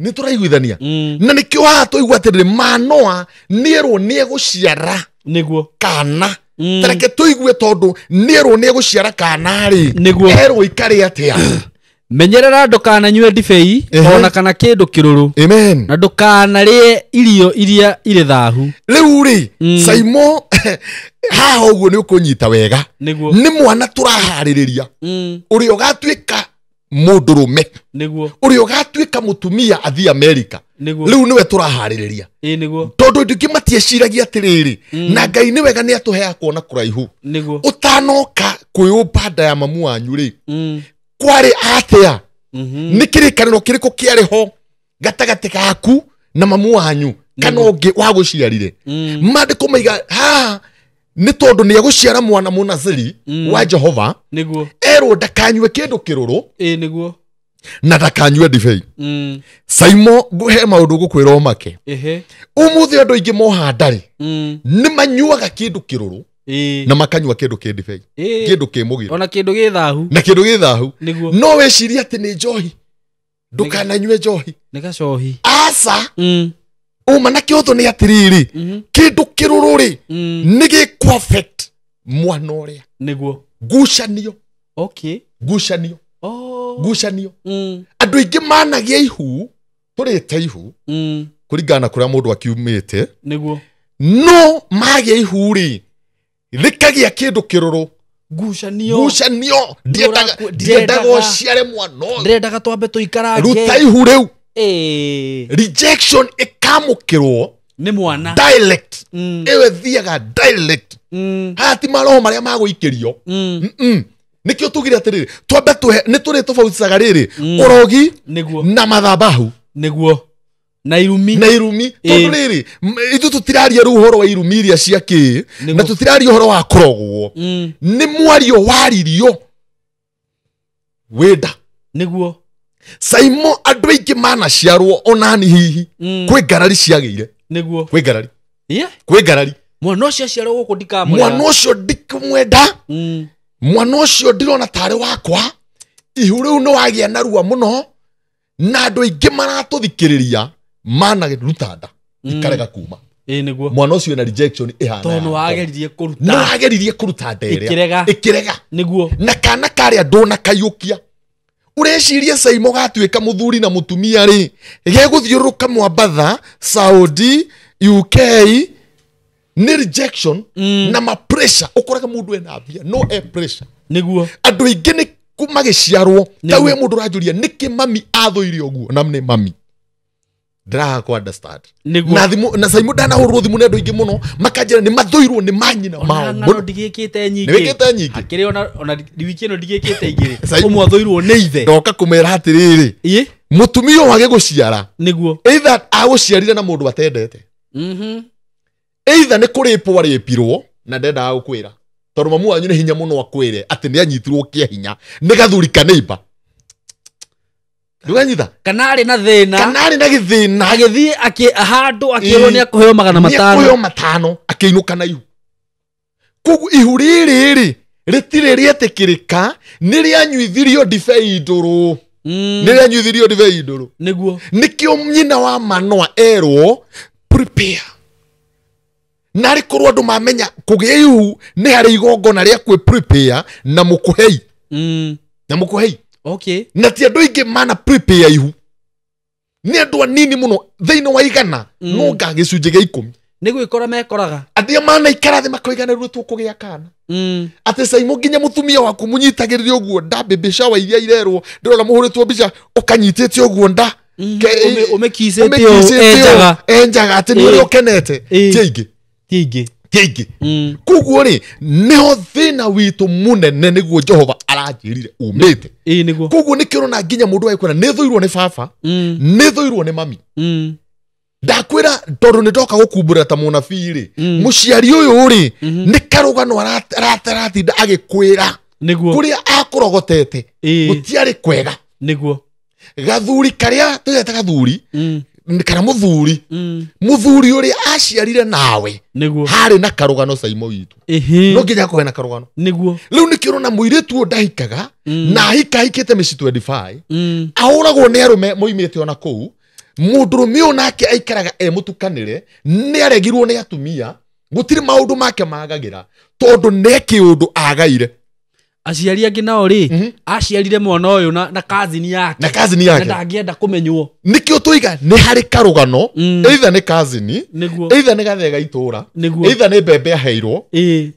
nĩ tũraiguithania na nĩkĩo haha tũigua atĩrĩrĩ Manoa nĩerwo nĩegũciara nĩguo kana tareke tũigue tondũ nĩerwo nĩegũciara kana rĩ erwo ikarĩ atĩa menyerera ndũkananyue ndibei ona kana kĩndũ kĩrũrũ amen na ndũkanarĩe irio iria irĩ thahu rĩu rĩ SYMO haha ũguo nĩ ũkũnyita wega nĩ mwana tũraharĩrĩria ũrĩa ũgatuĩka mũndũrũme ũrĩa ũgatuĩka mũtumia athi Amerika rĩu nĩwe tũraharĩrĩria tondũ ndingĩ matieciragia atĩrĩrĩ na Ngai nĩ wega nĩ atũheaga kuona kũraihu ũtanoka kwĩũmba nda ya mamu wanyu rĩ kwarĩ atĩa nĩ kĩrĩkanĩro kĩrĩkũ kĩarĩ ho gatagatĩ gaku na mamu wanyu kana ũngĩ wagũciarire maandĩko maiga haha nĩ tondũ nĩ egũciara mwana mũnaziri wa Jehova niguo erwo ndakanyue kĩndũ kĩrũrũ niguo na ndakanyue ndibei SYMO ngũhe maũndũ ngũkwĩra make ũmũthĩ andũ aingĩ moha ndarĩ nĩ manyuaga kĩndũ kĩrũrũ na makanyua kĩndũ kĩ ndibei kĩndũ kĩ mũgiro ona kĩndũ gĩthahu na kĩndũ gĩthahu no weciria atĩ nĩ njohi ndũkananyue njohi nĩ gacohi aca uma na kĩotho nĩ atĩrĩrĩ kĩndũ kĩrũrũ-rĩ nĩ gĩkũ affect mwana ũrĩa niguo ngucanio ngucanio andũ aingĩ managia ihu tũrĩte ihu kũringana na kũrĩa mũndũ akiumĩte niguo no magia ihu-rĩ rĩkagĩa kĩndũ kĩrũrũ ngucanio ndiendaga ũciare mwana ũyũ ndiendaga twambe tũikarange ruta ihu rĩu rejection ĩkamũkĩrwo nĩ mwana dialect ĩyo thiaga dialect hati maroho marĩa magũikĩrio nĩkĩo tugire atĩrĩrĩ twambe nĩ tũrĩ tofautishaga rĩrĩ ũrogi na mathabahu nĩguo na irumi tondũ rĩrĩ ithu tũtiraria rĩu ũhoro wa irumi iria cia kĩ na tũtiraria ũhoro wa kũrogwo nĩ mwario waririo wenda nĩguo SYMO andũ aingĩ manaciarwo onani hihi kwĩ ngarari ciagĩire nĩguo kwĩ ngarari mwana ũcio aciarwo gũkũ ndikamwenda mwana ũcio ndikamwenda mwana ũcio ndirona tarĩ wakwa ihu rĩu nĩ wagĩa narua mũno na andũ aingĩ maratũthikĩrĩria manaruta nda ikarega kuma nĩguo mwana ũcio na rejection ihana tondũ wageririe kũruta nda ĩkĩrega nĩguo na kana karĩa ndũnakaiũkia ureciria SYMO gatuĩka mũthuri na mũtumia-rĩ gegũthiũrũrũka Mwambatha Saudi UK nĩ rejection na ma pressure ũkoraga mũndũ ena mbia no pressure nĩguo andũ aingĩ nĩ magĩciarwo ta we mũndũ ũranjũria nĩkĩ mami athũire ũguo na nĩ mami ndĩraga kũ understand na SYMO ndanahũrwo thimũ nĩ andũ aingĩ mũno makanjĩra nĩ mathũirwo nĩ manyina mao mũno ndigĩkĩte nyingĩ akĩrĩ ona wiki ĩno ndigĩkĩte igĩrĩ ũmwe athũirwo nĩ ithe ndoka kũmera atĩrĩrĩ mũtumia wage gũciara nĩguo either agũciarire na mũndũ atendete either nĩ kũrĩpwo arĩpirwo na ndendaga gũkwĩra tondũ mamu wanyu nĩ hinya mũno akwĩre atĩ nĩ anyitirwo kĩa hinya nĩ gathuri kaneiba ndũganyitha kana arĩ na thĩna agĩthiĩ handũ akĩrwo nĩ akũheo 500 akĩinũka na ihu koguo ihu rĩrĩ rĩtirĩ rĩetĩkĩrĩka nĩ rĩanyuithirio ndibei ndũrũ nĩguo nĩkĩo nyina wa Manoa erwo prepare na rĩkorwo andũ mamenya kũgĩa ihu nĩ harĩ igongona rĩa kwĩ prepare na mũkũhei na ti andũ aingĩ mana prepare ihu nĩ andũ anini mũno thĩinĩ wa igana no nga gĩcunjĩ gĩa 10 nĩ gwĩkora mekoraga andĩa manaikara thĩ makoiganĩrwo tũkũgĩa kana atĩ SYMO nginya mũtumia waku mũnyitagĩrĩria ũguo nda baby shower iria irerwo ndĩrona mũhũrĩtwo mbica ũkanyitĩte ũguo nda ũmĩkicĩtio enjaga atĩ nĩ ũrĩa ũkenete ti aingĩ koguo-rĩ nĩho thĩna witũ mũnene nĩguo Jehova aranjĩrire umĩte koguo nĩkĩo ũrona nginya mũndũ agĩkwĩra nĩ thũirwo nĩ baba nĩ thũirwo nĩ mami ndakwĩra tondũ nĩ ndoka gũkumbũra ta mũnabii-rĩ mũciari ũyũ-rĩ nĩ karũgano aratinda agĩkwĩra kũrĩa akũrogotete gũtiarĩ kwega gathuri karĩa tũgeta gathuri kana mũthuri ũrĩa aciarire nawe harĩ na karũgano SYMO witũ no nginya kũhe na karũgano rĩu nĩkĩo ũrona mũirĩtu ũyũ ndahikaga na ahikahikĩte mĩci 25 ahũragwo nĩ arũme moimĩte ona kũu mũndũrũme ũyũ nake aikaraga mũtukanĩre nĩ aregirwo nĩ atumia gũtirĩ maũndũ make magagĩra tondũ nĩ kĩũndũ agaire aciari angĩ nao-rĩ aciarire mwana ũyũ na kazini yake na ndangĩenda kũmenywo nĩkĩo tũiga nĩ harĩ karũgano either nĩ kazini either nĩ gathega itũra either nĩ mbembe aheirwo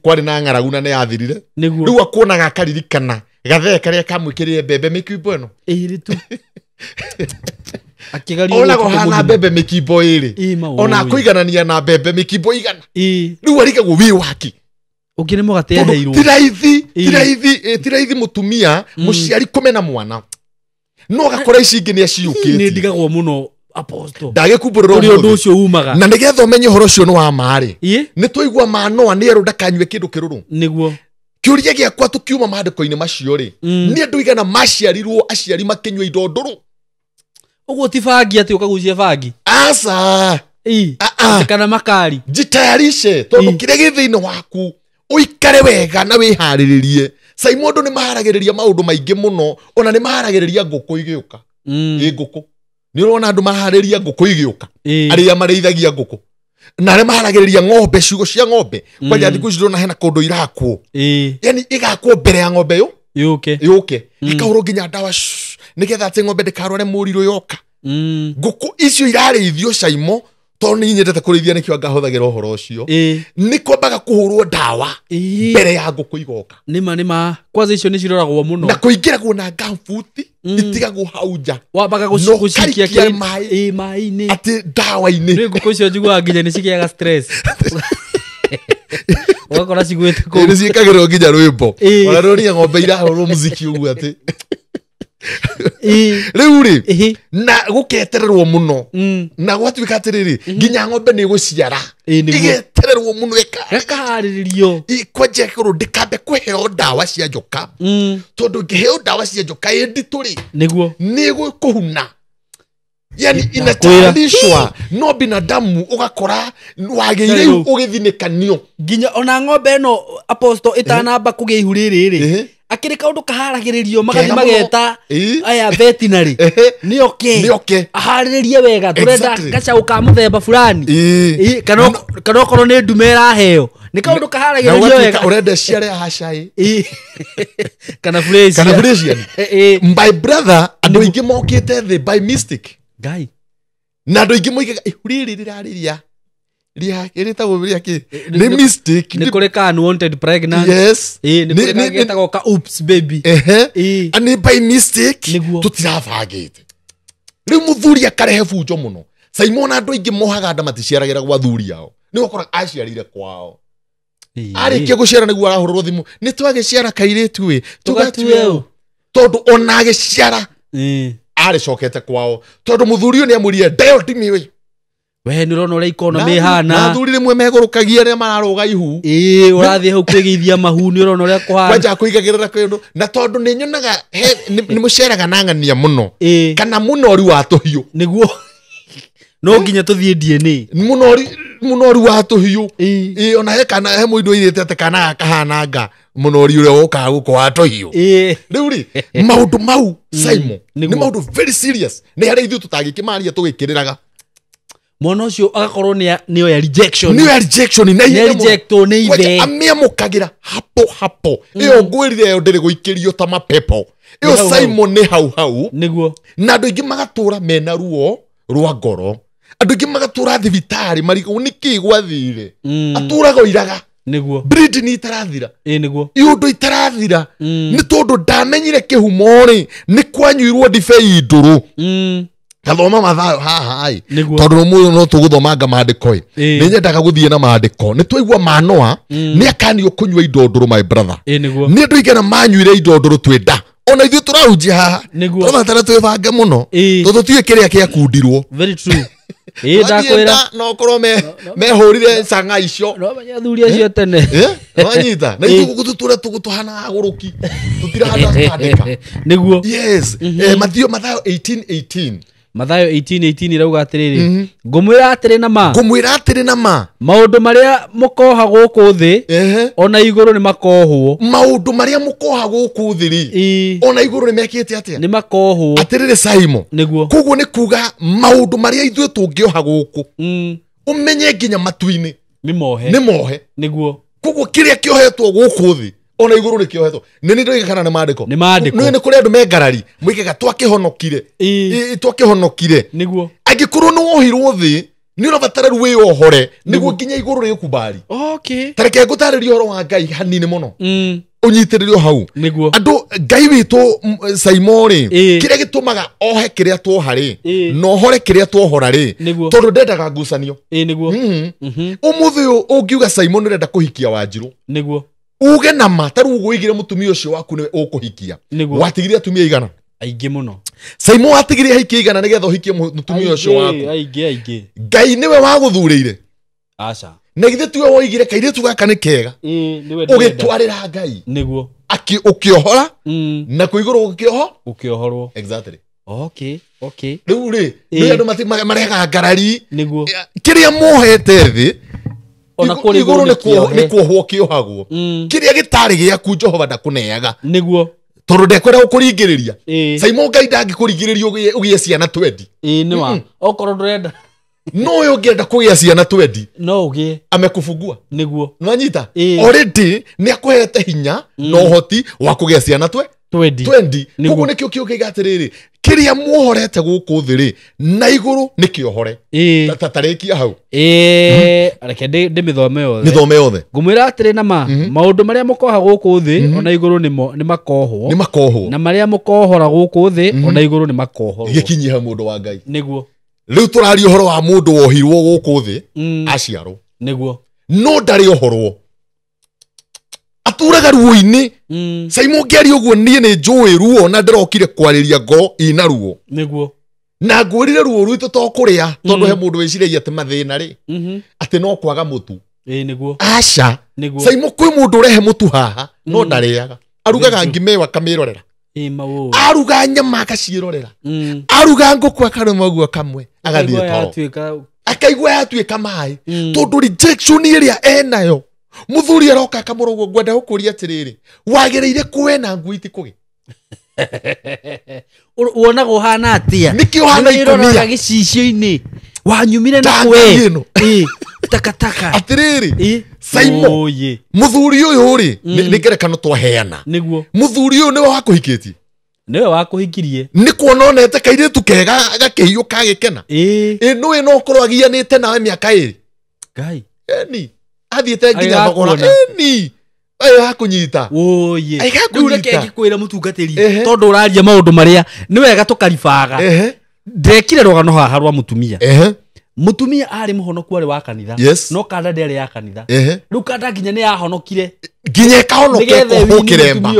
kwarĩ na ng'aragu na nĩ yathirire rĩu akuonaga akaririkana gathega karĩa kamwĩkĩrire mbembe mĩkimbo ĩno ona kũhana mbembe mĩkimbo ĩrĩ ona kũiganania na mbembe mĩkimbo igana rĩu arigagwo wĩ waki ũngĩ nĩ mũgate aheirwo tiraithi mũtumia mũciari kũmena mwana no gakora ici ingĩ nĩ aciũkĩtie nĩ ndigagwo mũno apostle ndagikumbũrĩra uri undu ucio umaga na nigetha umenye horo ucio ni wa marĩ Ii? nĩ twaigua Manoa nĩ erũ ndakanyue kĩndũ kĩrũrũ niguo kĩũria gĩakwa tũkiuma maandĩko-inĩ macio rĩ nĩ andũ igana maciarirwo aciari makĩnyua indo ndũrũ uguo ti bangi ati ukagucia bangi aca kana makari njitayarishe tondũ kĩrĩa gĩ thĩinĩ waku ũikare wega na wĩharĩrĩrie SYMO andũ nĩ maharagĩrĩria maũndũ maingĩ mũno ona nĩ maharagĩrĩria ngũkũ igĩũka ngũkũ nĩ ũrona andũ maharĩria ngũkũ igĩũka arĩa marĩithagia ngũkũ na arĩa maharagĩrĩria ng'ombe ciugo cia ng'ombe kwanja thikũ ici ndĩrona hena kũndũ irakwo yani igakwo mbere ya ng'ombe yo yũke ikaurwo nginya ndawa nĩgetha atĩ ng'ombe ndĩkarware mũrirũ yoka ngũkũ icio irarĩithio SYMO tondũ nĩ nyendete kũrĩithia nĩkĩo ngahũthagĩra ũhoro ũcio nĩ kwambaga kũhũrwo ndawa mbere ya ngũkũ igoka nĩma kwanza icio nĩ ciroragwo mũno na kũingĩragwo na gambuti itigagwo hau nja wambaga gũcikia maĩ-inĩ atĩ ndawa-inĩ nĩ ngũkũ icio njiguaga nginya nĩ cigĩaga stress ũgakora cigwĩte kũu nĩ ciĩkagĩrwo nginya rwĩmbo ona rũria ng'ombe irahũrwo muziki ũguo atĩ rĩu rĩ na gũketererwo mũno na gwatuĩka atĩrĩrĩ nginya ng'ombe nĩ gũciara igetererwo mũno ĩkaharĩrĩrio kwanja kũrũ ndĩkambe kũheo ndawa cia njoka tondũ ngĩheo ndawa cia njoka ĩ nditũ rĩ nĩguo nĩ gũkũhuna yani inatayarishwa no binadamu ugakora wagĩire ũgĩthinĩkanio nginya ona ng'ombe ĩno apostle itanamba kũgĩa ihu rĩrĩ akĩrĩ kaũndũ kaharagĩrĩrio magathi mageta aya veterinary nĩoke aharĩrĩrie wega tũrenda gacaũ ka mũthemba fulani kana okorwo nĩ ndume ĩraheo nĩ kaũndũ kaharagĩrĩrio wega ũrenda ciare hacai kana Fresian my brother andũ aingĩ mokĩte thĩ by mistake Guy. Na andũ aingĩ moigaga ihu rĩrĩ rĩrarĩria rĩtagwo rĩakĩ nĩ mistake nĩ kũrĩ ka unwanted pregnant yes nĩ kũrĩ getagwo ka oops baby ani by mistake tũtirabangĩte rĩu mũthuri akarehe bunjo mũno SYMO na andũ aingĩ mohaga nda maticiaragĩra gwa thuri yao nĩ gũkora aciarire kwao arĩkia gũciara nĩguo arahũrĩrwo thimũ nĩ twagĩciara kairĩtu we tũgatue tondũ ona agĩciara arĩcokete kwao tondũ mũthuri ũyũ nĩ amwĩrire ndeo ndimi we nĩ ũrona ũrĩa economy ĩhana na athuri rĩmwe megũrũkagia arĩa mararũga ihu ũrathiĩ hau kwĩgeithia mahu nĩ ũrona ũrĩa kũhana kwanja kũigagĩrĩra kĩndũ na tondũ nĩ nyonaga nĩ mũceraga na ng'ania mũno kana mũnori wa tũhiũ nĩguo no nginya tũthiĩ DNA mũnori wa tũhiũ ona he kana he mũndũ oirĩte atĩ kana gakahananga mũnori ũrĩa wokaga gũkũ wa tũhiũ rĩu rĩ maũndũ mau SYMO nĩ maũndũ very serious nĩ harĩa ithuĩ tũtangĩkĩmaria tũgĩkĩrĩraga mwana ũcio agakorwo nĩoya rejection na rejectwo nĩ ithe amĩamũkagĩra hapo ĩyo ngwĩrire ĩyo ndĩrĩ gũikĩrio ta mapepo ĩyo SYMO nĩ hau nĩguo na andũ aingĩ magatũra mena ruo rwa ngoro andũ aingĩ magatũra thibitarĩ marigũ nĩkĩ gwathire atũraga oiraga nĩguo breed nĩ itarathira nĩguo iũndũ itarathira nĩ tondũ ndamenyire Kihumo rĩ nĩ kwanyuirwo ndibei ndũrũ gathoma mathayo haha tondũ mũndũ no tũgũthomanga maandĩko nĩ nyendaga gũthiĩ na maandĩko nĩ twaigua Manoa nĩ akanio kũnyua indo ndũrũ my brother nĩ andũ aingĩ na manyuire indo ndũrũ twenda ona ithuĩ tũrahunjia haha tũbatara twĩbange mũno tondũ tiũĩ kĩrĩa kĩakundirwo very true ndakwĩra no korwo mehũrire canga icio no menya thuri acio tene wanyita na ithuĩ tũhana agũrũki tũtirahanda kwandĩka nĩguo yes Mathayo 18:18 Mathayo 18:18 irauga atĩrĩrĩ ngũmwĩra atĩrĩ na ma maũndũ marĩa mũkoha gũkũ thĩ ona igũrũ nĩ makohwo maũndũ marĩa mũkoha gũkũ thĩ rĩ ona igũrũ nĩ mekĩte atĩa nĩ makohwo atĩrĩrĩ SYMO nĩguo koguo nĩ kuga maũndũ marĩa ithuĩ tũngĩoha gũkũ ũmenye nginya matu-inĩ nĩ mohe nĩguo koguo kĩrĩa kĩohetwo gũkũ thĩ ona igũrũ nĩ kĩohetwo nĩ ndoiga kana nĩ maandĩko nĩ kũrĩ andũ mengarari moigaga twakĩhonokire nĩguo angĩkorwo nĩ wohirwo thĩ nĩ ũrabatara rĩu wĩyohore nĩguo nginya igũrũ rĩkumbari tareke ngũtarĩria ũhoro wa Ngai hanini mũno ũnyitĩrĩrio hau andũ Ngai witũ SYMO rĩ kĩrĩa gĩtũmaga ohe kĩrĩa tuoha rĩ na ohore kĩrĩa tuohora rĩ tondũ ndendaga ngucanio ũmũthĩ ũyũ ũngiuga SYMO nĩ ũrenda kũhikia Wanjirũ uge nama tarũ ũgũigire mũtumia ũcio waku nĩ ũkũhikia watigire atumia igana Aingĩ mũno. SYMO atigire hiki igana nigetha uhikie mutumia ucio waku. Aingĩ. Ngai niwe waguthuurĩire. Aca. Na githe tuwe woigire kairitu gaka ni kega. Niwe Ugitwarira Ngai. Niguo. Ukiohora na kuiguru ukiohorwo. Exactly. Okay. Riu ri ni andu marega ngarari. Niguo. Kiria muhete thi. Ona kuri iguru ni kuohwo kiohagwo. Kiria gitari giaku Jehova ndakuneaga. Niguo. Tondu ndekwenda gukuringiriria. SYMO Ngai ndangikuringiriria ugie ciana 20. Ni wa. Okorwo ndurenda. No uyu ngienda kugia ciana 20. No ugie. Amekufungua. Niguo. Nwanyita. Already ni akuhete hinya no hoti wa kugia ciana 20. Koguo nikio kiukiga atiriri. Kiria muhorete guku thiri na iguru nikiohore. Tatarikia hau. Reke ndimithome yothe. Mithome yothe. Ngumwira atiri na maundu maria mukoha guku thi ona iguru ni makohwo. Na maria mukohora guku thi ona iguru ni makohorwo. Gikinyia mundu wa Ngai. Niguo. Riu turari uhoro wa mundu wohirwo guku thi aciarwo. Niguo. No ndari uhorwo. Aturaga ruo-ini. SYMO ngiari uguo nie ni njui ruo na ndirokire kwariria ngo ina ruo. Niguo. Na ngurire ruo rwitu to kuria tondu he mundu wiciragia ati mathina ri ati no kwaga mutu. Niguo. Aca. SYMO kwi mundu urehe mutu haha no ndariaga. Arugaga ngimewa kamirorera. Aruga nyama akaciirorera. Aruga nguku akaruma guo kamwe agathie toro. Akaigua yatuika mai tondu rejection iria enayo. Muthuri aroka akamurogo gwenda gukuria atiriri. Wagiriire kuena ngui ti kugi. Wonaga uhana atia? Nikio hana ikumia gicicio-ini. Wanyumire na kwe. Takataka. Atiriri. SYMO. Muthuri uyu ri ni ngerekano twaheana. Niguo. Muthuri uyu niwe wakuhikitie. Niwe wakuhikirie. Ni kuona onete kairitu kega gakihiu kagikena. No no korwo agianite nawe miaka 2. Ngai. Ni athiete nginya thogora ni akunyita riu reke ngikwira mutungatiri tondu uraria maundu maria ni wega tukaribaga ndekire rogano haha rwa mutumia ari muhonoku ari wa kanitha no kanda ndere ya kanitha riu kanda nginya ni yahonokire nginya kahonoke kuhukiremba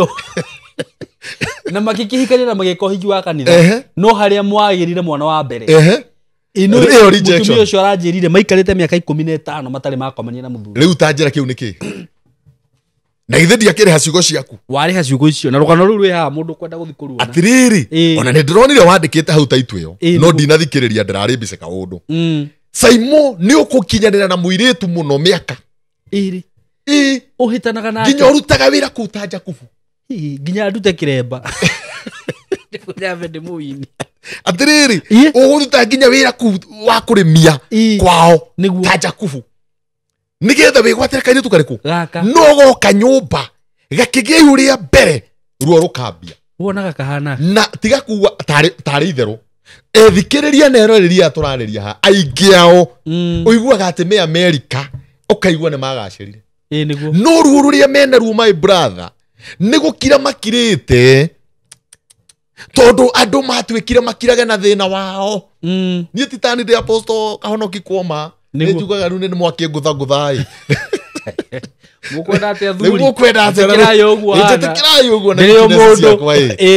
na magikihikania na magikohiji wa kanitha no haria mwagirire mwana wa mbere mutumia ucio aranjirire maikarite miaka 15 matari makomania na muthuri riu tanjira kiu niki na ithe ndiakire haciugo ciaku wari haciugo icio na rugano ruru rwi ha mundu kwenda guthikuruana atiriri ona ni ndironire wandikite hau taitũ iyo no ndinathikiriria ndirari mbice kaundu SYMO ni ukukinyanira na muiritu muno miaka uhitanaga nake nginya urutaga wira kutanja kubu nginya ndute kiremba ndikunyambe ndi muini atiriri uguruta nginya wira wa kurimia kwao tanja kubu nigetha wigwatira kairitu kariku no goka nyumba gakigia yuria mbere ruo rukambia wonaga kahana na tiga kuwa tari itheru thikiriria neroreria turariria ha aingiao uiguaga ati me America ukaigua ne magacirire niguo no ruo ruria mena ruo my brother nigukira makirite tondu andu matwikire makirage na thina wao nie titani de apostle kahonoki kuoma nijugaga rune ni mwaki ngutha mukwenda atia thuri mukwenda atia kirayo guo na ndio mundu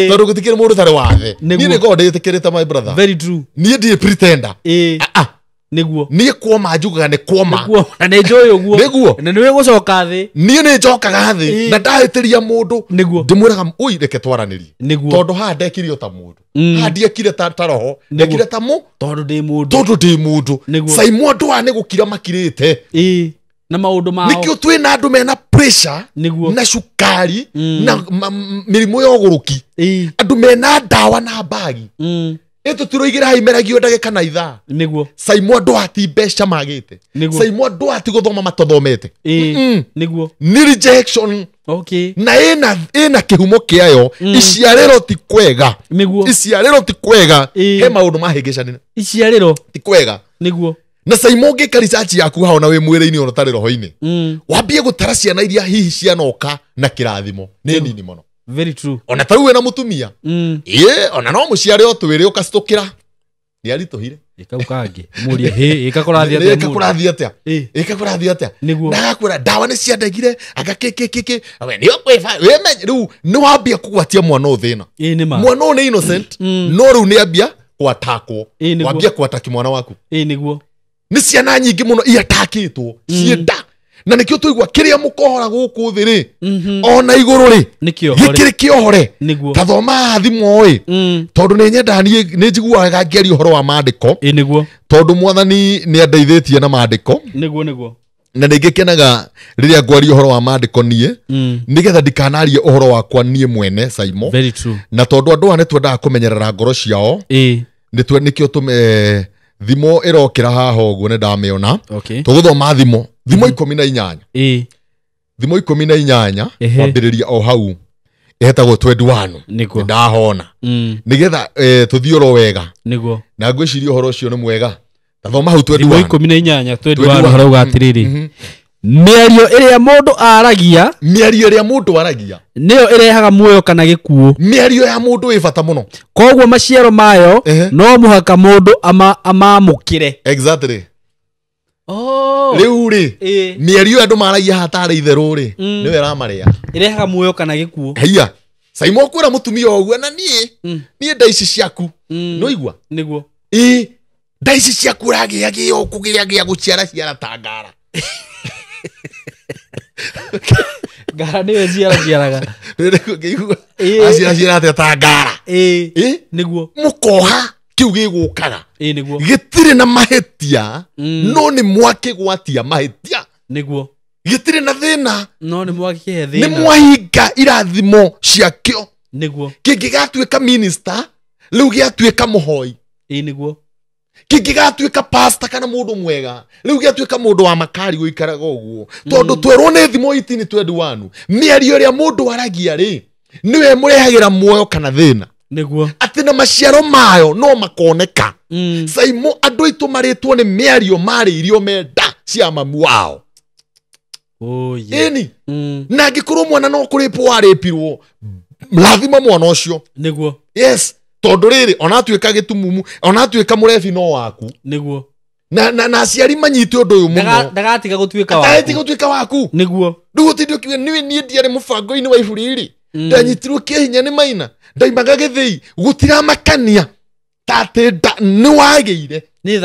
tondu gutikire mundu tare wathe nie ni god itikirite my brother very true nie ndi pretender niguo nie kuoma njugaga ni kuoma na ni njoy uguo na niwe gucoka thi nie ni njokaga thi na ndahitiria mundu ndimwiraga ui reke twaranirie tondu ha ndekirio ta mundu ha ndiekire ta roho ndekire ta mu tondu ndi mundu SYMO andu ane gukira makirite na maundu mao nikio twina andu mena pressure na shukari na mirimu ya uguruki andu mena dawa na bagi eto turoigira haimeragio ndagika na ithaa niguo SYMO andu ati mbeca magite SYMO andu ati guthoma matathomete niguo ni rejection na ena kihumo kiayo iciariro ti kwega iciariro ti kwega he maundu mahingicanire iciariro ti kwega niguo na SYMO ngika research yaku hao na we mwire-ini ona tari roho-ini wambie gutara ciana iria hihi cianoka na kirathimo ni nini muno very true ona taru we na mutumia ona no muciare o twiri ukasitukira ni aritohire Ikaukange. Murie he ikakurathia atia. Ikakurathia atia. Ikakurathia atia. Na akura dawa ni ciandagire agakeke. We ni okwefa. We menye riu ni wambia kugwatia mwana uthina. Mwana ni innocent. No riu ni ambia kwatakwo. Wambia kwataki mwana waku. Niguo. Ni ciana nyingi muno iatakitwo. Cienda. Na nikio tuigwa kiria mukohora guku thiri ona iguru ri gikiri kiohore tathoma thimo tondu ni nyenda ni njiguaga ngeri uhoro wa maandiko niguo tondu mwathani ni andeithĩtie na maandiko niguo na ningikenaga riria ngwari uhoro wa maandiko nie nigetha ndikanarie uhoro wakwa nie mwene SYMO very true na tondu andu ane twendaga kumenyerera ngoro ciao nikio tume thimo irokira haha uguo ni ndamiona tuguthoma thimo 18 thimo 18 kwambiriria o hau ehetagwo Twinamo ndahona nigetha tuthioro wega niguo na ngwiciria uhoro ucio ni mwega tathoma hau Twinamo 18 harauga atiriri mĩario ĩrĩa mũndũ aragia nĩyo ĩrehaga muoyo kana gĩkuũ mĩario ya mũndũ ĩ bata mũno koguo maciaro mayo no mũhaka mũndũ amamũkĩre exactly riu ri mĩario andũ maragia hatarĩ itherũ ri nĩwe ramaria ĩrehaga muoyo kana gĩkuũ haiya SYMO kwĩra mũtumia ũguo na niĩ ndaici ciaku no igua niguo ndaici ciaku ragia kũgĩa gũciara ciara ta ngara ngara niwe ciaraga ciara ta ngara niguo mukoha kiu gĩgũkaga niguo gĩtirĩ na mahĩtia no nĩ mwakĩgwatia mahĩtia niguo gĩtirĩ na thĩna no nĩ mwakĩhe thĩna nĩ mwahinga irathimo ciakĩo niguo kĩngĩgatuĩka minister rĩu gĩatuĩka mũhoi niguo kĩngĩgatuĩka pastor kana mũndũ mwega rĩu gĩatuĩka mũndũ wa makari gũikaraga ũguo tondũ twerwo nĩ thimo 18:21 mĩario ĩrĩa mũndũ aragia rĩ niwe mũrehagĩra muoyo kana thĩna niguo atĩ na maciaro mayo no makoneka SYMO andũ aitũ marĩtwo nĩ mĩario marĩirio menda cia mamu wao ĩni na angĩkorwo mwana no kũrĩpwo warĩpirwo lathima mwana ũcio niguo yes tondu riri ona atuika gitumumu ona atuika murebi no waku niguo na aciari manyite undu uyu muno ndagatiga gutuika waku ndagatiga gutuika waku niguo ndugutindio kiwe niwe nie ndiare mubango-ini wa iburiri ndanyitirwo kihinya ni maina ndaimaga githii gutira makania tate ni wageire ni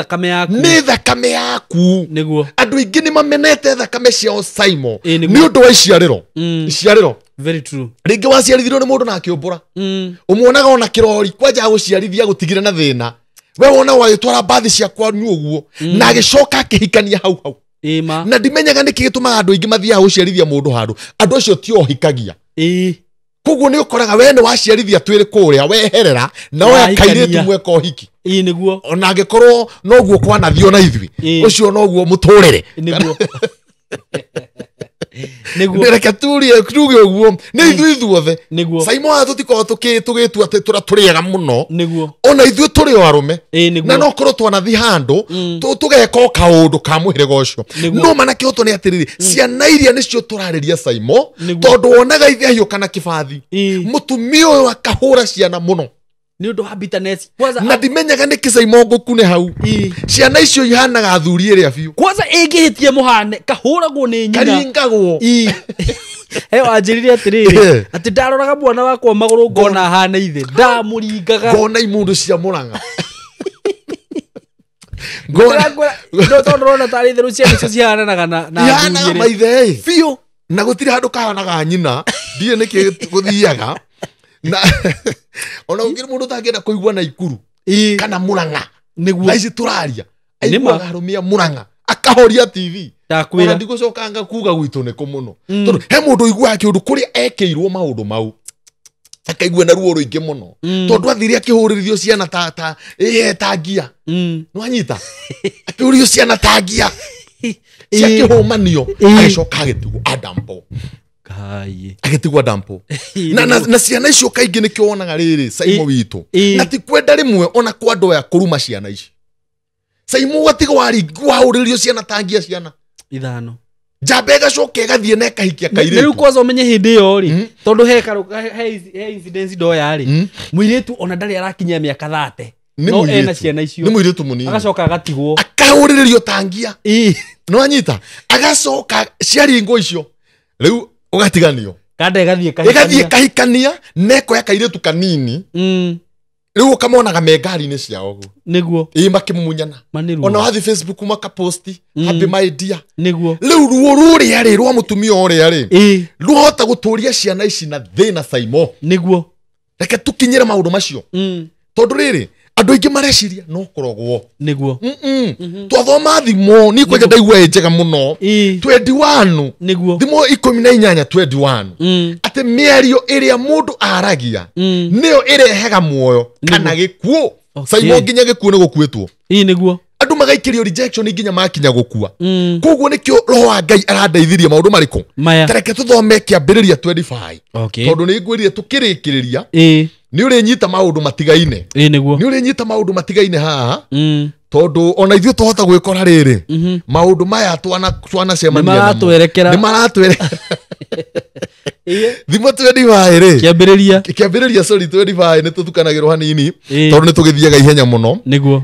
thakame yaku niguo andu ingi ni mamenete thakame ciao SYMO ni undu wa iciariro very true ringi waciarithirwo ni mundu na akiumbura umuonaga ona kirori kwanja guciarithia gutigire na thina we wona wagitwara bathi ciakwa ni uguo na agicoka akihikania hau na ndimenyaga niki gitumaga andu ingi mathia guciarithia mundu handu andu acio ti ohikagia koguo ni ukoraga we ni waciarithia twiri kuria weherera na we akairitu mweka ohiki niguo ona angikorwo noguo kwanathio na ithwi ucio noguo muturire niguo reke turie tuge uguo ni ithui thuothe SYMO athu tiko tugitu ati turiega muno ona ithui turi arume na no korwo twanathi handu tugeka kaundu ka muhirega ucio no manake uto ni atiriri ciana iria nicio turariria SYMO tondu wonaga ithe hiuka kibathi mutumia uyu akahura ciana muno ni undu wa bitterness kwanza na ndimenyaga niki SYMO ngukune hau ciana icio ihanaga athuri iria biu kwanza ingihitie muhane kahuragwo ni nyina karingagwo heyo anjirire atiriri ati ndaroraga mwana wakwa maguru ngona hana ithe ndamuringaga ngona imundu cia muranga ngona tondorona tari theru cia nicio cihananaga na maithe biu na gutire handu kahanaga nyina ndie niki guthiaga na ona ungire mundu tangenda kuigua na ikuru kana muranga niguo ici turaria aigua garumia muranga akahoria TV ona ndigocokanga kuga gwitu ni kumuno tondu he mundu igua kiundu kuria ekeirwo maundu mau akaigua na ruo ruingi muno tondu athiri akihurithio ciana ta ngia nwanyita akihurithio ciana ta ngia cia kihumanio agicoka agitigwo adampo agitigwa dampo na ciana icio kaingi nikio wonaga riri SYMO witu na ti kwenda rimwe ona kwa andu ya kuruma ciana ici SYMO watiga waringwa uririo ciana tangia ciana ithano jabega coke gathie na kahikia kaire riu kwazo menye hindi yo ri tondu he incident ndoya ri muiretu ona ndari arakinya miaka 30 no ena ciana icio ni muiritu munini agacoka agatigwo akahuririo tangia no anyita agacoka ciaringo icio riu ugatiganio kada igathie kahikania neko ya kairitu kanini riu ukamonaga mengari-ini ciao guo niguo makimumunyana ona wathi Facebook makaposti happy my dear niguo riu ruo ruria ri rwa mutumia uria ri ruhota guturia ciana ici na thina SYMO niguo reke tukinyire maundu macio tondu riri andu aingi mareciria no kurogwo niguo twathoma thimo ni kwenda ndaigua njega muno 21 niguo thimo 18 21 ati mĩario ĩrĩa mundu aragia nĩyo ĩrehaga muoyo kana gĩkuũ SYMO nginya gĩkuũ nĩ gũkuĩtwo niguo andu magaikirio rejection nginya makinya gukua koguo nikio roho wa Ngai arandeithirie maundu mariku tereke tuthome kĩambĩrĩria 25 tondu nĩ ngwĩrire tukirĩkĩrĩria ni uri nyita maundu matigaine niguo ni uri nyita maundu matigaine haha tondu ona ithuĩ tuhota gwĩkora rĩrĩ maundu maya twanacemania nĩ maratwerekera thimo 25 rĩ kĩambĩrĩria sorry 25 nĩ tũtukanagĩrwo hanini tondu nĩ tũgĩthiaga ihenya mũno niguo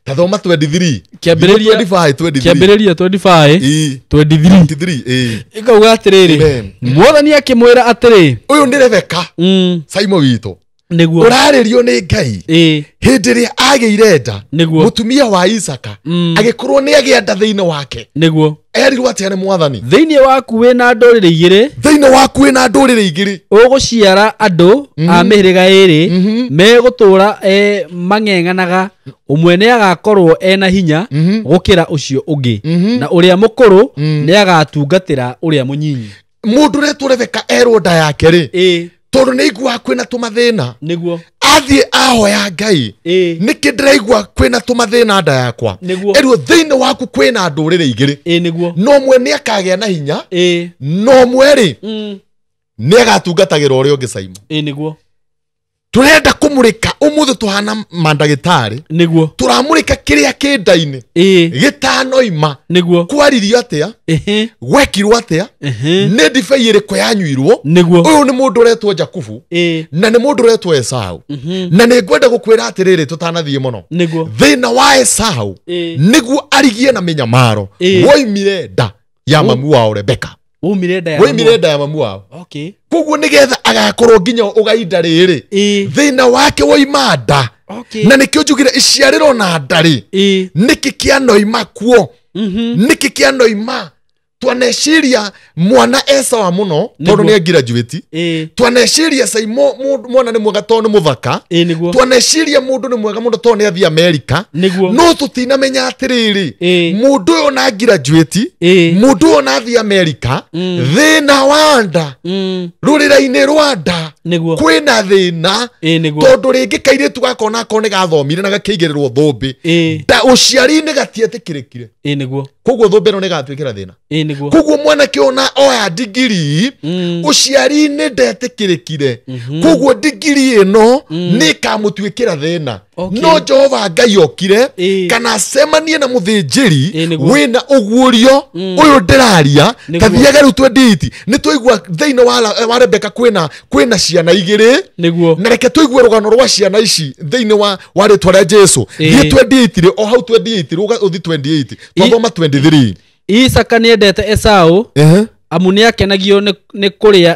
tathoma 23 kĩambĩrĩria 23 ikauga atĩrĩrĩ Mwathani akĩmwĩra atĩrĩ ũyũ nĩ Rebeka SYMO witũ niguo ũrarĩrio nĩ Ngai hĩndĩ ĩrĩa agĩire nda mũtumia wa Isaka agĩkorwo nĩ agĩa nda thĩinĩ wake niguo erirwo atĩa nĩ Mwathani thĩinĩ waku wĩna ndũrĩrĩ igĩrĩ ũgũciara andũ a mĩhĩrĩga ĩrĩ megũtũũra mang'eng'anaga ũmwe nĩ agakorwo ena hinya gũkĩra ũcio ũngĩ na ũrĩa mũkũrũ nĩ agatungatĩra ũrĩa mũnyinyi mũndũ ũretwo Rebeka erwo nda yake rĩ tondu nĩ igua kwĩna tũmathĩna niguo athiĩ ahoya Ngai nĩkĩ ndĩraigua kwĩna tũmathĩna nda yakwa erwo thĩinĩ waku kwĩna ndũrĩrĩ igĩrĩ niguo no ũmwe nĩ akagĩa na hinya no ũmwe rĩ nĩ agatungatagĩra ũrĩa ũngĩ SYMO niguo turenda kumurika umuthi tuhana mandagĩtarĩ niguo turamurika kiria kinda-ini gitanoima niguo kwaririo atia gwekirwo atia nĩ ndibei ĩrĩkũ yanyuirwo ũyũ nĩ mũndũ ũretwo Jakubu na nĩ mũndũ ũretwo Esau na nĩ ngwenda gũkwĩra atĩrĩrĩ tũtanathiĩ mũno thĩna wa Esau nĩguo arigie na mĩnyamaro woimire nda ya mamu wao Rebeka woimire nda ya mamu wao koguo nĩgetha agakorwo nginya ũgainda rĩrĩ thĩna wake woima nda na nĩkĩo njugire iciarĩrwo na ndarĩ nĩkĩ kĩanoima kuo nĩkĩ kĩanoima twaneciria mwana Esau muno tondu nĩ graduate twaneciria SYMO mwana nĩ mwega tondu nĩ muthaka twaneciria mundu nĩ mwega muno tondu nĩ athii America no tutinamenya atĩrĩrĩ mundu ũyũ na graduate mundu ũyũ na athii America thĩna wa nda rũrĩra-inĩ rwa nda kwĩna thĩna tondu rĩngĩ kairĩtu gakona ko nĩ gathomire na gakĩigĩrĩrwo thũmbĩ nda ũciari-inĩ gatietĩkĩrĩkire koguo thũmbĩ ĩno nĩ ĩgatuĩkĩra thĩna koguo mwanake ona oya digiri ũciari-inĩ ndetĩkĩrĩkire koguo digiri ĩno nĩ ĩkamũtuĩkĩra thĩna no Jehova Ngai okire kana acemanie na mũthĩnjĩri wĩna ũguũrio ũyũ ndĩraria tathiaga rĩu 28 nĩ twaigua thĩinĩ wa Rebeka kwĩna ciana igĩrĩ na reke tũigue rũgano rwa ciana ici thĩinĩ wa rĩtwa rĩa Jesũ thiĩ 28 rĩ o hau 28 rũga ũthi 28 twathoma 23 Isaka nĩ endete Esau amu nĩ akenagio nĩ kũrĩa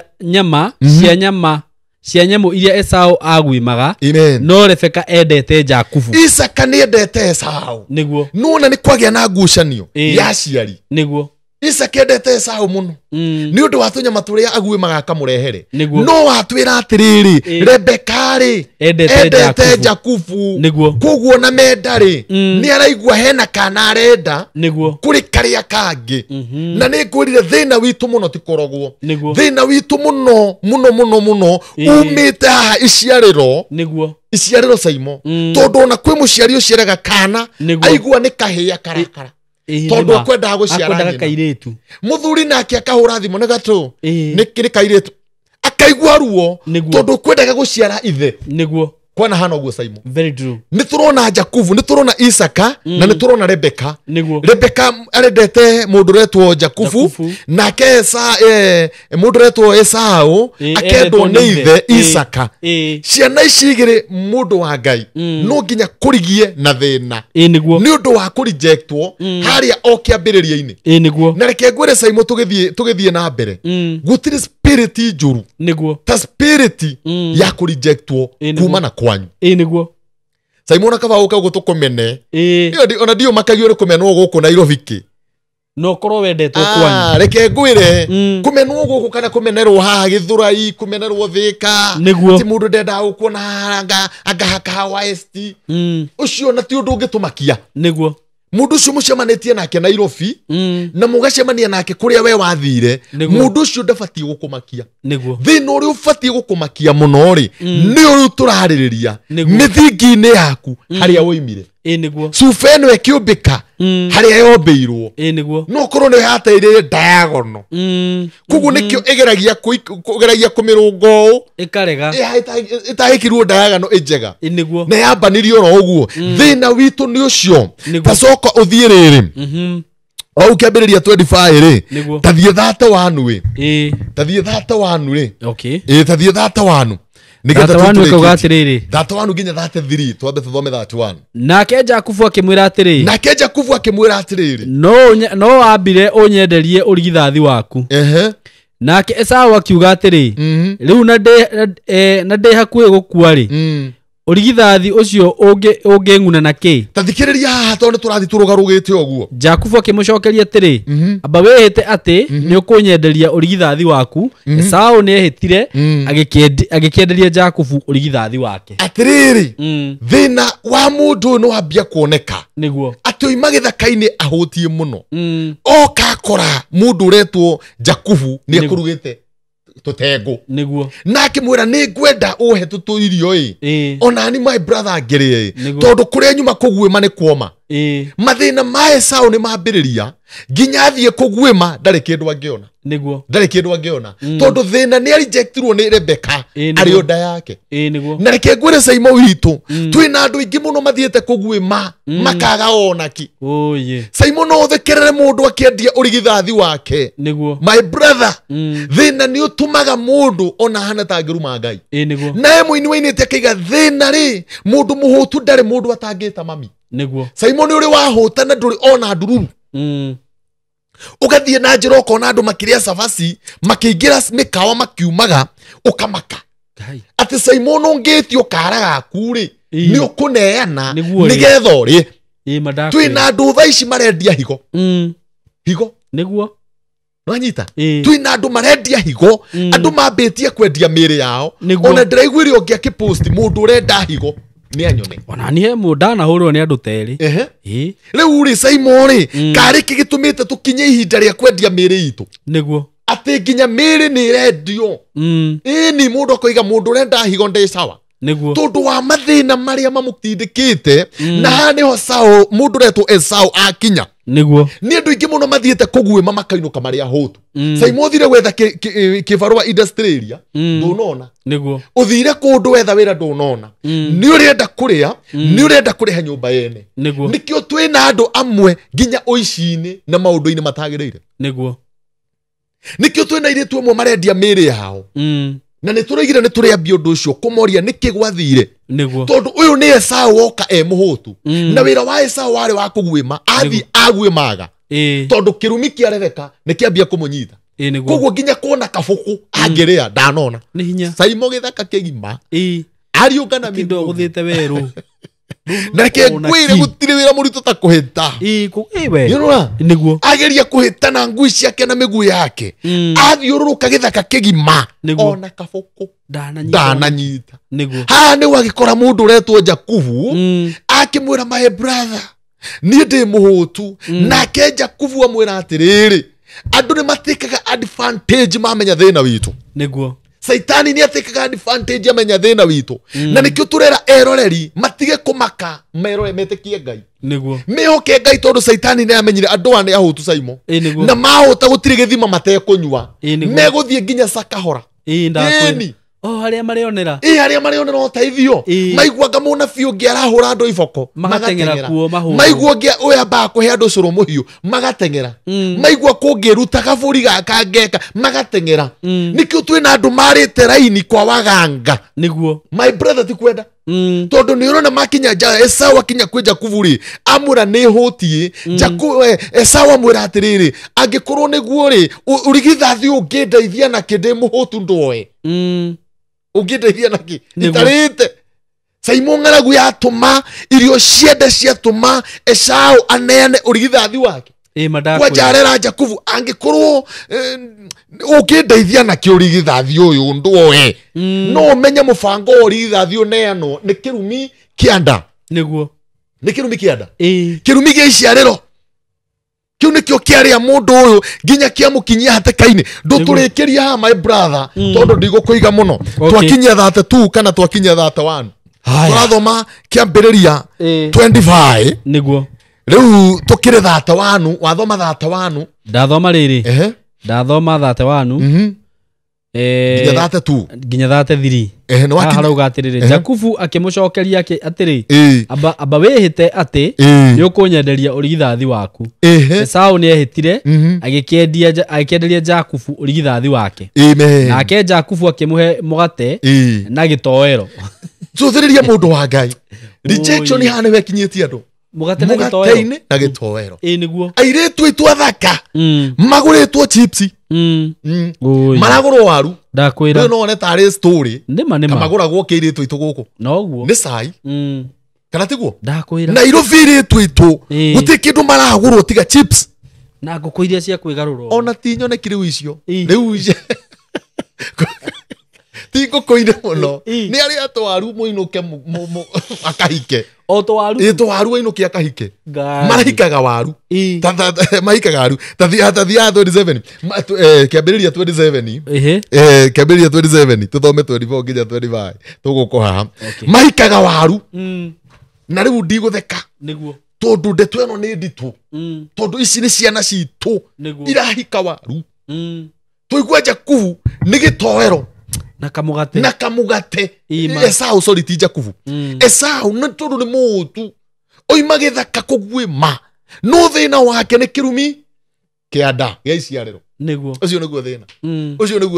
cia nyamũ iria Esau agwimaga no Rebeka endete Jakubu Isaka nĩ endete Esau niguo nona nĩ kwagĩa na ngucanio ya ciari niguo Isaka endete Esau muno nĩ ũndũ wa tũnyama tũrĩa agwimaga akamũrehere no watwĩra atĩrĩrĩ Rebeka rĩ endete Jakubu koguo na menda rĩ nĩ araigua hena kana arenda kũrĩ karĩa kangĩ na nĩ ngwĩrire thĩna witũ mũno ti korogwo thĩna witũ mũno umĩte haha iciarĩro SYMO tondũ ona kwĩ mũciari ũciaraga kana aigua nĩ kahĩa karakara tondu akwendaga guciara kairitu muthuri nake akahura thimo nĩ gatũ nĩ kairitu akaigua ruo tondu kwendaga guciara ithe kwana hana uguo Saimo. Very true. Niturona Jakubu, niturona Isaka na niturona Rebeka. Rebeka arendete mundu retwo Jakubu nake mundu retwo Esau akendwo ni ithe Isaka. Ciana ici igiri mundu wa Ngai no nginya kurigie na thina. Ni undu wa kurejectwo haria o kiambiriria-ini. Na reke ngwire Saimo tugithie na mbere. Gutiri spirit njuru. Ta spirit ya kurejectwo kuma na kwanyu. Saimo na kaba uka gutukomene. Ona dio makagio ri kumenwo guku Nairobi ki. No korwo wendetwo kwanyu. Reke ngwire kumenwo guku kana kumenerwo haha Githurai, kumenerwo Thika. Ti mundu ndenda gukuona agahaka West. Ucio na ti undu ngitumakia. Mundu ucio mucemanitie nake Nairobi na mugacemania nake kuria we wathire. Mundu ucio ndabatie gukumakia. Thina uri ubatie gukumakia muno ri ni uri turaririria mithingi-ini yaku haria woimire. Sufeno ekiumbika haria yombeirwo. No korwo ni hateire diagonal. Kugu nikio igeragia kumirungo ikarega itahikirwo diagonal ejega na yambanirio ro uguo. Thina witu ni ucio tacoka uthie riri au kiambiriria 25 ri tathie 31 ri tathie 31 ri tathie 31 nigetha tutuke atiriri 31 nginya 33 twambe tuthome 31. Nake Jakubu akimwira atiriri no ambire unyenderie urigithathi waku. Nake Esau akiuga atiri riu na ndi hakuhi gukua ri urigithathi ucio ungeng'una na ki. Tathikiriria haha tondu turathi turugarugite uguo. Jakubu akimucokeria atiri aba wehete ati ni ukunyenderia urigithathi waku. Esau ni ehitire agikienderia Jakubu urigithathi wake. Atiriri thina wa mundu no wambia kuoneka ati oima githaka-ini ahutie muno. Oka kora mundu uretwo Jakubu ni akurugite tutengo na akimwira ni ngwenda uhe tutuirio ona ni my brother ngirie tondu kuria nyuma kugwima ni kuoma. Mathina ma Esau ni mambiriria nginya athie kugwima ndari kindu angiona tondu thina ni rejectirwo ni Rebeka ari onda yake. Na reke ngwire Saimo witu twina andu ingi muno mathiete kugwima makaga onaki. Saimo no thekerere mundu akiendia urigithathi wake. My brother thina ni utumaga mundu ona hana tangiruma Ngai. Na muini wainite kiga thina ri mundu muhutu ndari mundu atangita mami. Saimo ni uri wahuta na nduri ona ndururu. Ugathie na Njira ukona andu makiria savasi makiingira mikawa makiumaga ukamaka ati Saimo no ngitio kara gaku ri ni ukuneana nigetha uri. Twina andu tha ici marendia higo niguo nwanyita. Twina andu marendia higo andu mambitie kwendia miri yao. Ona ndiraiguire ungi akipost mundu urenda higo ni anyone ona ni he mundana hurwo ni andu teri. Riu ri Saimo ri kari kigitumite tukinye ihinda ria kwendia miri itu niguo ati nginya miri ni rendio. Ni mundu koiga mundu urenda higo ndi sawa tondu wa mathina maria mamutindikite. Na haniho Esau mundu retwo Esau akinya ni andu ingi muno mathiete kugwima makainuka maria hutu. Saimo thire wetha kibarua industry area ndunona uthire kundu wetha wira ndunona ni urenda kuria ni urenda kuriha nyumba yene. Nikio twina andu amwe nginya uici-ini na maundu-ini matagiriire. Nikio twina iritu amwe marendia miri yao na nituraigire nituriambia undu ucio kumoria niki gwathire tondu uyu ni Esau woka muhutu na wira wa Esau wari wa kugwima athi agwimaga tondu kirumi kia Rebeka nikiambia kumunyita. Koguo nginya kuona kabuku angiria ndanona ni hinya. Saimo githaka kigima ariungana mindo guthite weru na reke ngwire gutire wira muritu ta kuhita. Niguo ageria kuhita na ngui ciake na miguu yake athiururuka githaka kigima ona kabuku ndananyita. Ha ni wagikora mundu retwo Jakubu akimwira my brother ni ndi muhutu nake Jakubu amwira atiriri andu ni matikaga advantage mamenya thina witu. Saitani ni atikaga advantage amenya thina witu na nikio turera eroreri matige kumaka merore metikie Ngai mehoke Ngai tondu Saitani ni amenyire andu ane ahutu Saimo na mahuta gutire githima matekunywa meguthie nginya sakahora. haria marionera haria marionera uteithio maiguaga munabii ungi arahura andu iboko magatengera kuo mahu maigua ungi uyamba kuhe andu curu muhiu magatengera maigua kungiruta gaburi gaka ngeka magatengera nikio twina andu marite raini kwa waganga niguo my brother tikwenda tondu ni urona makinya Esau akinya kwi Jakubu ri amura ni hutie Esau amwira atiriri angikorwo niguo ri urigithathi ungindeithia na kindi muhutu ndoe ungindeithia na ki itarite SYMO ng'aragu yatuma irio ciende ciatuma Esau aneane urigithathi wake madako wajarera Jakubu angikorwo ungindeithia na kiurigithathi uyu ndoe no menye mubango urigithathi uneano ni kirumi kianda niguo ni kirumi kianda kirumi gia iciariro kiu nikio kiaria mundu uyu nginya kiamukinyia hatekaini nduturikiria ha my brother tondu ndigukuiga muno twakinyia 32 kana twakinyia 31 turathoma kiambiriria 25 niguo riu tukire 31 wathoma 31 ndathoma riri ndathoma 31 nginya 33 no harauga atiriri Jakubu akimucokeria atiri aba wihite ati niukunyenderia urigithathi waku Esau ni ehitire agikenderia Jakubu urigithathi wake nake Jakubu akimuhe mugate na gitoero tuthiriria mundu wa Ngai rejection hane wekinyitie andu mugate na gitoero niguo airetu itwathaka maguritwo chips maragurwo waru ndakwira no one tare story ndima maguragwo kiiritu itu guku noguo ni sai kana tiguo ndakwira Nairobi iritu itu guti kindu maragurwo tiga chips na nguku iria cia kwigarurwo ona tinyonekire wicio riu tingo koire muno ni ari atwaru muinuke akahike to waru inuke akahike marahikaga waru mahikaga waru tathia 27 kiambiriria 27 kiambiriria 27 tuthome 24 nginya 25 tuguko haha mahikaga waru na riu ndigutheka niguo tondu ndetu eno ni nditu tondu ici ni ciana citu irahika waru tuigua Jakubu ni gitoero na kamugate Esau sorry ti Jakubu Esau na tondu ni mutu oima githaka kugwima no thina wake ni kirumi kianda gia iciariro niguo ucio niguo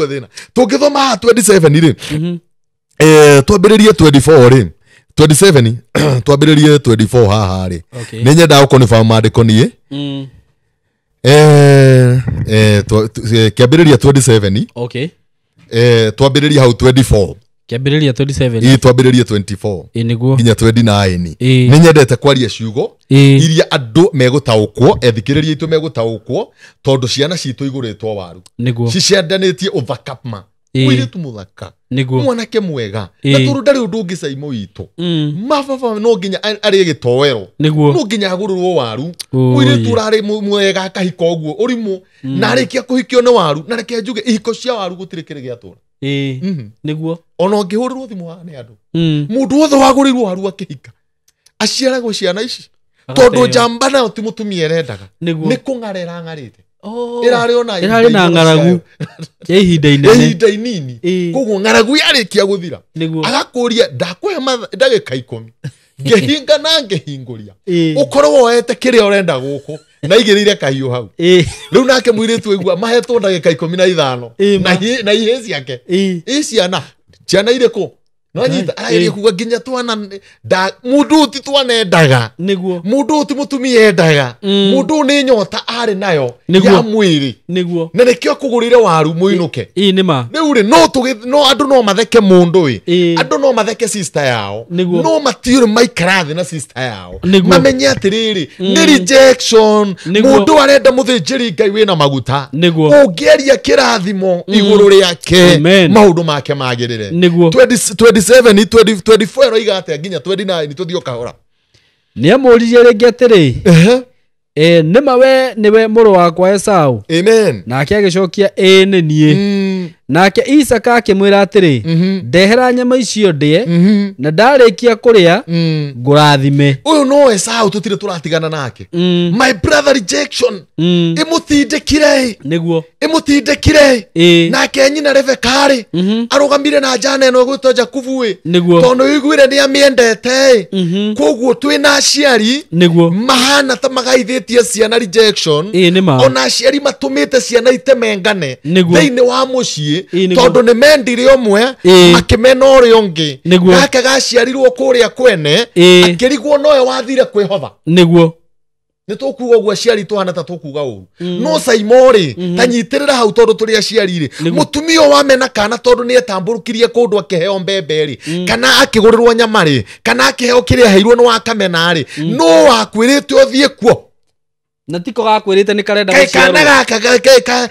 thina tungithoma 27 ri twambiririe 24 ri 27 twambiririe 24 haha ri ni nyenda ukonifirm mandiko nie kiambiriria 27 twambiriria hau 24 kiambiriria 27 twambiririe 24 niguo nginya 29 ni nyendete kwaria ciugo iria andu megutaukwo ethikiriria itu megutaukwo tondu ciana citu iguritwo waru niguo ciciendanitie uthakama wiritu muthaka mwanake mwega na turu ndari undu ungi SYMO itu mababa no nginya ari gitoero no nginya agururwo waru wiritu urari mwega akahika uguo urimu na arikia kuhikio ni waru na reke njuge ihiko cia waru gutire kire giatura niguo ona ngihurirwo thimu wa ni andu mundu wothe wagurirwo waru akihika aciaragwo ciana ici tondu njamba nayo ti mutumia erendaga ni kung'arera ng'arite irari na ng'aragu ya ihinda inini koguo ng'aragu yarikia guthira agakuria ndakuhe ndagika 10 ngehinga na ngehinguria ukorwo woete kiria urenda guku na igirire kahiu hau riu nake mwiritu igua mahetwo ndagika 15 na ihe ciake ciana iriku no nyita arageria kuga nginya twana mundu ti twanendaga niguo mundu ti mutumia endaga mundu ni nyota ari nayo ya mwiri niguo na nikio kugurire waru muinuke nima riu ri no andu no matheke mundu wi andu no matheke sister yao no matiure maikarathi na sister yao mamenye atiriri ni rejection mundu arenda muthinjiri Ngai wina maguta ungeria kirathimo iguru riake maundu make magirire 24 roiga atia nginya 29 tuthio kahora ni amuririe ringi atiri nima we niwe muru wakwa Esau amen nake agicokia ni nie nake Isaka akĩmwĩra atĩrĩ ndehera nyama icio ndĩe na ndarĩkia kũrĩa ngũrathime. Ũyũ no Esau tũtirĩ tũratigana nake. My brother rejection ĩmũtindĩkire nake nyina Rebeka arũgamire na njana ĩno ĩgwĩtwo Jakubu tondũ ĩiguire nĩ amĩendete koguo twĩna aciari mahana ta magaithĩtie ciana rejection ona aciari matũmĩte ciana itemengane thĩinĩ wa mũciĩ tondũ nĩ mendire ũmwe makĩmena ũrĩa ũngĩ gaka gaciarirwo kũrĩa kwene akĩrigwo nowe wathire kwĩhotha nĩ tũkuga ũguo aciari tũhana ta tũkuga ũru no SYMO tanyitĩrĩra hau tondũ tũrĩ aciari mũtumia wamena kana tondũ nĩ etambũrũkirie kũndũ akĩheo mbembe kana akĩgũrĩrwo nyama kana akĩheo kĩrĩa aheirwo nĩ wakamena no wakwĩrĩte ũthiĩ kuo na tiko gakwĩrĩte nĩ karenda gũciarwo kana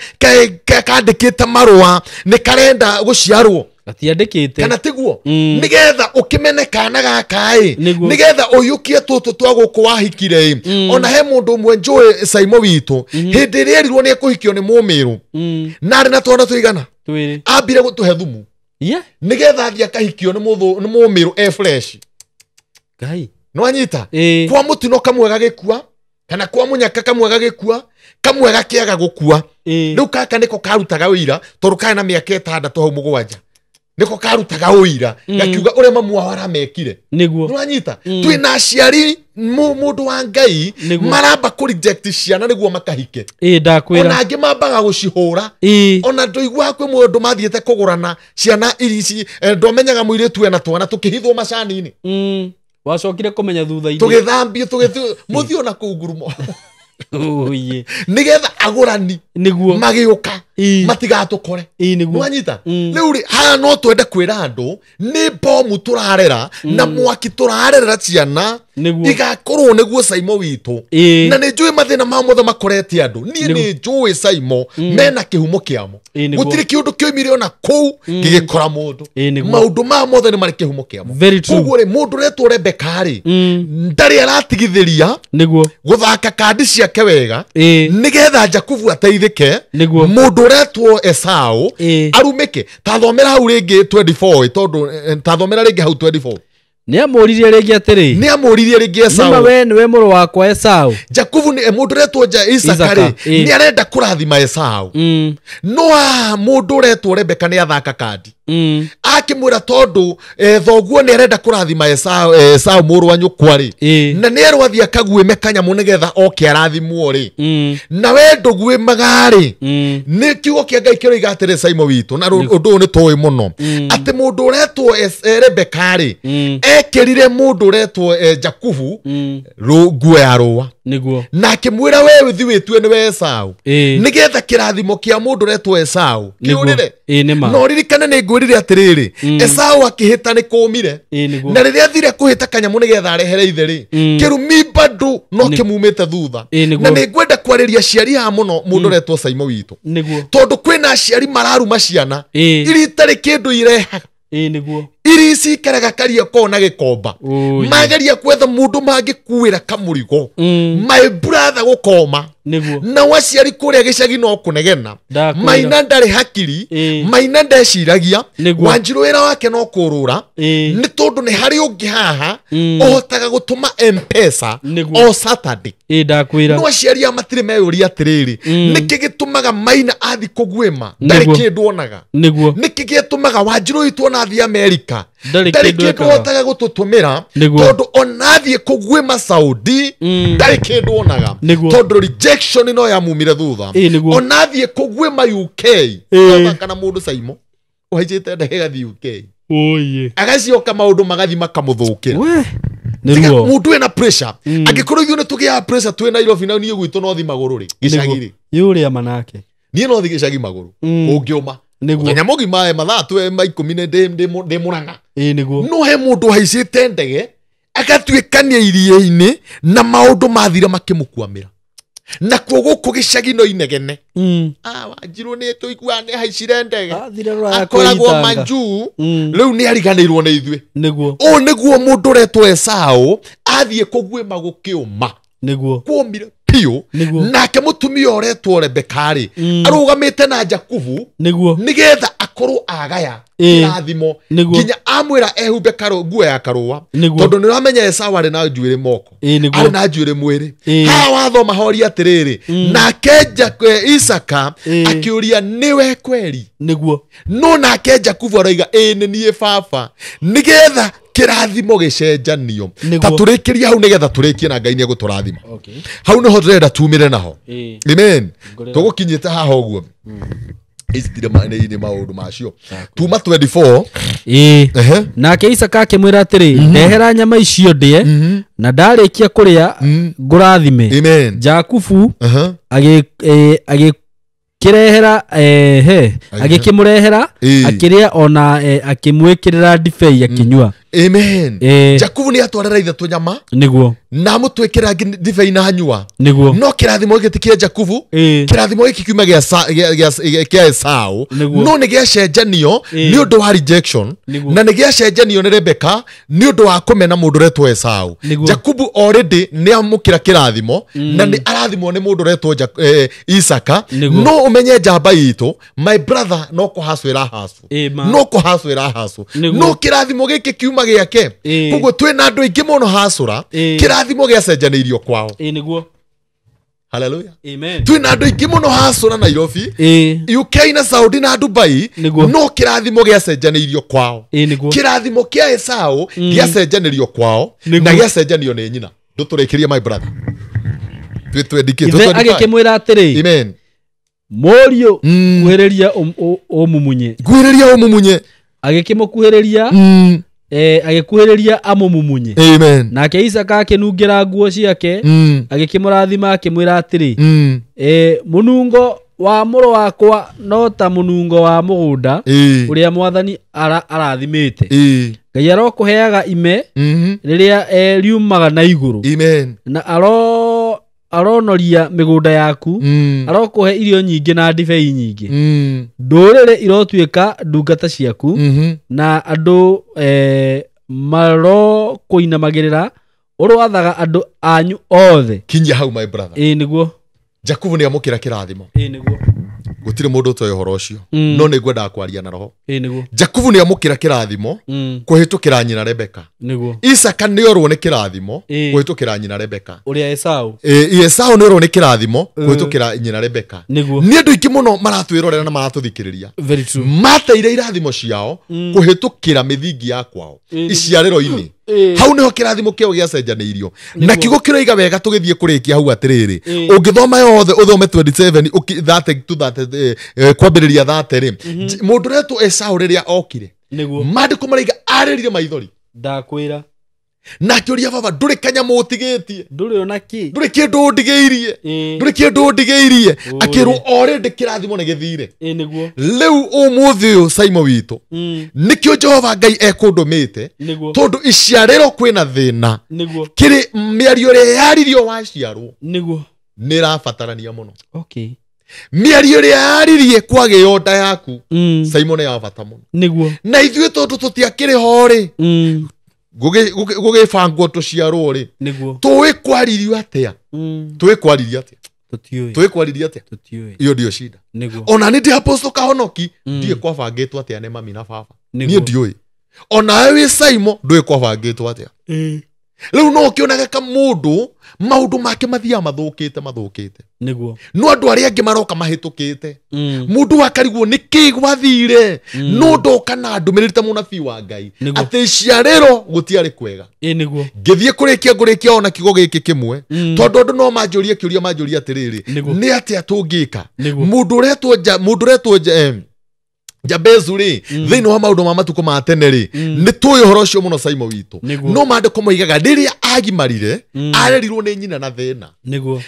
kandĩkĩte marũa nĩ karenda gũciarwo gatiandĩkĩte kana tiguo nigetha ũkĩmene kana gaka nigetha ũyũkie tũtũ twa gũkũ wahikire ona he mũndũ ũmwe njũĩ SYMO witũ hĩndĩ ĩrĩa erirwo nĩ ekũhikio nĩ mũmĩrũ na arĩ na twana tũigana ambire gũtũhe thumu nigetha athiĩ akahikio nĩ mũmĩrũ fresh Ngai no anyita kwa mũtino kamwe gagĩkua kana kwa mũnyaka kamwe gagĩkua kamwe gakĩaga gũkua rĩu kaka nĩko karutaga ũira tondũ kana mĩaka 6 hau mũgwanja niko karutaga ũira gakiuga ũrĩa mamu wao aramekire nĩguo nĩwanyita twĩna aciari mũndũ wa Ngai maramba kũ reject ciana nĩguo makahike ndakwĩra ona angĩ mambaga gũcihũra ona ndũigua kwĩ mũndũ mathiĩte kũgũrana ciana ici ndomenyaga mũirĩtu ena twana tũkĩhithwo macani-inĩ wacokire kũmenya thutha-inĩ tũgĩthambio mũthio na kũu ngurumo nigetha agũrani magĩũka matigatũkore nĩwanyita rĩu haha no twende kwĩra andũ nĩ bomu tũrarera na mwaki tũrarerera ciana igakorwo nĩguo SYMO witũ na nĩ njũĩ mathĩna ma Mothe makorete andũ niĩ nĩ njũĩ SYMO mena kĩhumo kĩamo gũtirĩ kĩũndũ kĩoimire ona kũu gĩgĩkora mũndũ maũndũ ma Mothe nĩ marĩ kĩhumo kĩamo koguo mũndũ ũretwo Rebeka ndarĩ aratigithĩria gũthaka kandi ciake wega nigetha Jakubu ateithĩke mũndũ ũretwo Esau arumĩke tathomera hau rĩngĩ 24 tondũ tathomera rĩngĩ hau 24 nĩamũririe rĩngĩ Esau nĩma we nĩwe mũrũ wakwa Esau Jakubu nĩ mũndũ ũretwo Isaka nĩ arenda kũrathima Esau no mũndũ ũretwo Rebeka nĩ athaka kandi akĩmwĩra tondũ thoguo nĩ arenda kũrathima Esau mũrũ wa nyũkwa na nĩ erwo athiĩ akaguĩme kanyamũ nĩgetha oke arathimwo na we ndũguĩmaga nĩ kiugo kĩa Ngai kĩroiga atĩrĩ SYMO witũ na ũndũ ũyũ nĩ tũĩ mũno atĩ mũndũ ũretwo Rebeka ekĩrire mũndũ ũretwo Jakubu nguo ya rũa na akĩmwĩra we thiĩ wĩtue nĩwe Esau nigetha kĩrathimo kĩa mũndũ ũretwo Esau kĩũrĩre no ririkane nĩ ngwĩrire atĩrĩrĩ Esau akĩhĩta nĩ kũmire na rĩrĩa athire kũhĩta kanyamũ nĩgetha arehere ithe kĩrumi bado no kĩmumĩte thutha na nĩ ngwenda kwarĩria aciari haha mũno mũndũ ũretwo SYMO witũ tondũ kwĩna aciari mararuma ciana iria itarĩ kĩndũ irehaga iri cikaraga karia kona gĩkomba mageria kwetha mũndũ mangĩkuĩra kamũrigo my brother gũkoma na waciari kũrĩa gĩcagi no kũnegena maina ndarĩ hakiri maina ndeciragia Wanjiru wĩra wake no kũrũra nĩ tondũ nĩ harĩ ũngĩ haha ũhotaga gũtũma M-Pesa o Saturday no aciari matirĩ meyũria atĩrĩrĩ nĩkĩ gĩtũmaga maina athi kũguĩma ndarĩ kĩndũ onaga nĩkĩ gĩtũmaga Wanjiru witũ ona athi America ndarĩ kĩndũ otaga gũtũtũmĩra tondũ ona athi kũguĩma Saudi ndarĩ kĩndũ onaga tondũ rejection no yamumire thutha ona athi kũguĩma UK kana mũndũ SYMO ũhaicĩte ndege gathi UK agacioka maũndũ magathi makamũthũkĩra mũndũ wĩna pressure angĩkorwo ithuĩ nĩ tũgĩaga pressure twĩ Nairobi na niĩ gwitũ no thi magũrũ gĩcagi yũrĩa manake niĩ no thi gĩcagi magũrũ ũngĩũma mũthenya mũgima mathaa 10 ndĩ Mũrang'a no he mũndũ haicĩte ndege agatuĩkania iria-inĩ na maũndũ mathira makĩmũkwamĩra na kuo gũkũ gĩcagi no inegene Wanjiru nĩ tũiguaga nĩ haicire ndege akoragwo Manju rĩu nĩ ariganĩirwo nĩ ithuĩ ũũ nĩguo mũndũ ũretwo Esau athiĩ kũguĩma gũkĩũma kuomire piũ nake mũtumia ũretwo Rebeka arũgamĩte na Jakubu nĩgetha akorwo agaya kirathimo nginya amwira ehumbe nguo ya karũa tondu ni uramenya Esau ari na njuĩrĩ moko ari na njuĩrĩ mwĩrĩ ha wathoma horia atiriri nake Isaka akiuria niwe kweri niguo no nake Jakubu araiga ni niĩ baba nigetha kirathimo gicenjanio ta turikiria hau nigetha turikie na Ngai ni egũtũrathima hau niho turenda tumire naho amen tugukinyite haha ũguo istire maana maundu macio tuma 24 nake Isaka akimwira atiri ndehera nyama icio ndie na ndarikia kuria ngurathime Jakubu agikirehera agikimurehera akiria ona akimwikirira ndibei akinyua amen Jakubu ni atwarira ithe tunyama niguo na mutwikira ndibei na hanyua niguo no kirathimo gitikia Jakubu kirathimo giki kiuma gia Esau no ni gia cenjanio ni undu wa rejection na ni gia cenjanio ni Rebeka ni undu wa kumena mundu retwo Esau Jakubu already ni amukira kirathimo na ni arathimo ni mundu retwo Isaka no umenye njamba itu my brother no kuhaswira hasu no kuhaswira hasu no kirathimo giki kiuma giake koguo twina andu aingi muno hasura kirathimo gia cenjanĩirio kwao niguo hallelujah amen twina andu aingi muno hasura Nairobi UK na Saudi na Dubai no kirathimo gia cenjanĩirio kwao kirathimo kia Esau gia cenjanĩirio kwao na gia cenjanio ni nyina nduturikirie my brother agikimwira atiri amen morio kuhereria umumunye agikimukuhereria agikuhereria amumumunye amen nake Isaka akinungira nguo ciake agikimurathima akimwira atiri munungo wa muru wakwa no ta munungo wa mugunda uria mwathani arathimite Ngai arokuheaga ime riria riumaga na iguru amen na aronoria migunda yaku arokuhe irio nyingi na ndibei nyingi ndurire irotuika ndungata ciaku na andu maro kuinamagirira urwathaga andu anyu othe kinya hau my brother niguo Jakubu ni amukira kirathimo niguo gutire mundu toyo uhoro ucio no ni ngwenda kwaria na roho niguo Jakubu ni amukira kirathimo kuhitukira nyina Rebeka niguo Isaka ni orwo ni kirathimo kuhitukira nyina Rebeka uria Esau Esau ni orwo ni kirathimo kuhitukira nyina Rebeka niguo ni andu ingi muno maratwirorera na maratuthikiriria very true mateire irathimo ciao kuhitukira mithingi ya kwao iciariro-ini hau niho kirathimo kio gia cenjanĩirio na kigo kiroiga wega tugithie kurikia hau atiriri ungithoma yothe uthome 27 30 to 30 kwambiriria 30 ri mundu retwo Esau riria okire mandiko maraiga arĩrire maithori ndakwira na kiuria baba nduri kanyamu utigitie nduri onaki nduri kindu ndigeirie akirwo already kirathimo ni githire niguo riu umuthi uyu SYMO witu nikio Jehova Ngai ekundumite tondu iciariro kwina thina kiri miario ria yaririo waciarwo niguo nirabatarania muno okay miario ria yaririe kwagio nda yaku SYMO ni ya bata muno niguo na ithuĩ tondu tutiakiri hori gugibangwo tuciarwo ri tuwi kwaririo atia iyo ndio shida ona ni ndi apostle Kahonoki ndie kwabangitwo atia ne mami na baba ni ndioi ona we SYMO ndui kwabangitwo atia riu no kionage ka mundu maundu make mathia mathukite niguo no andu aria angi maroka mahitukite mundu akarigwo niki gwathire no ndoka na ndumirite munabii wa Ngai ati ciarero gutiari kwega niguo ngithie kurikia ona kigo giki kimwe tondu andu no manjurie kiuria manjuria atiriri ni ati atungika mundu retwo Jabezu ri thĩinĩ wa maũndũ ma matuko ma tene ri nĩ tũĩ ũhoro ũcio mũno SYMO witũ no mandĩko moigaga rĩrĩa agimarire arerirwo nĩ nyina na thĩna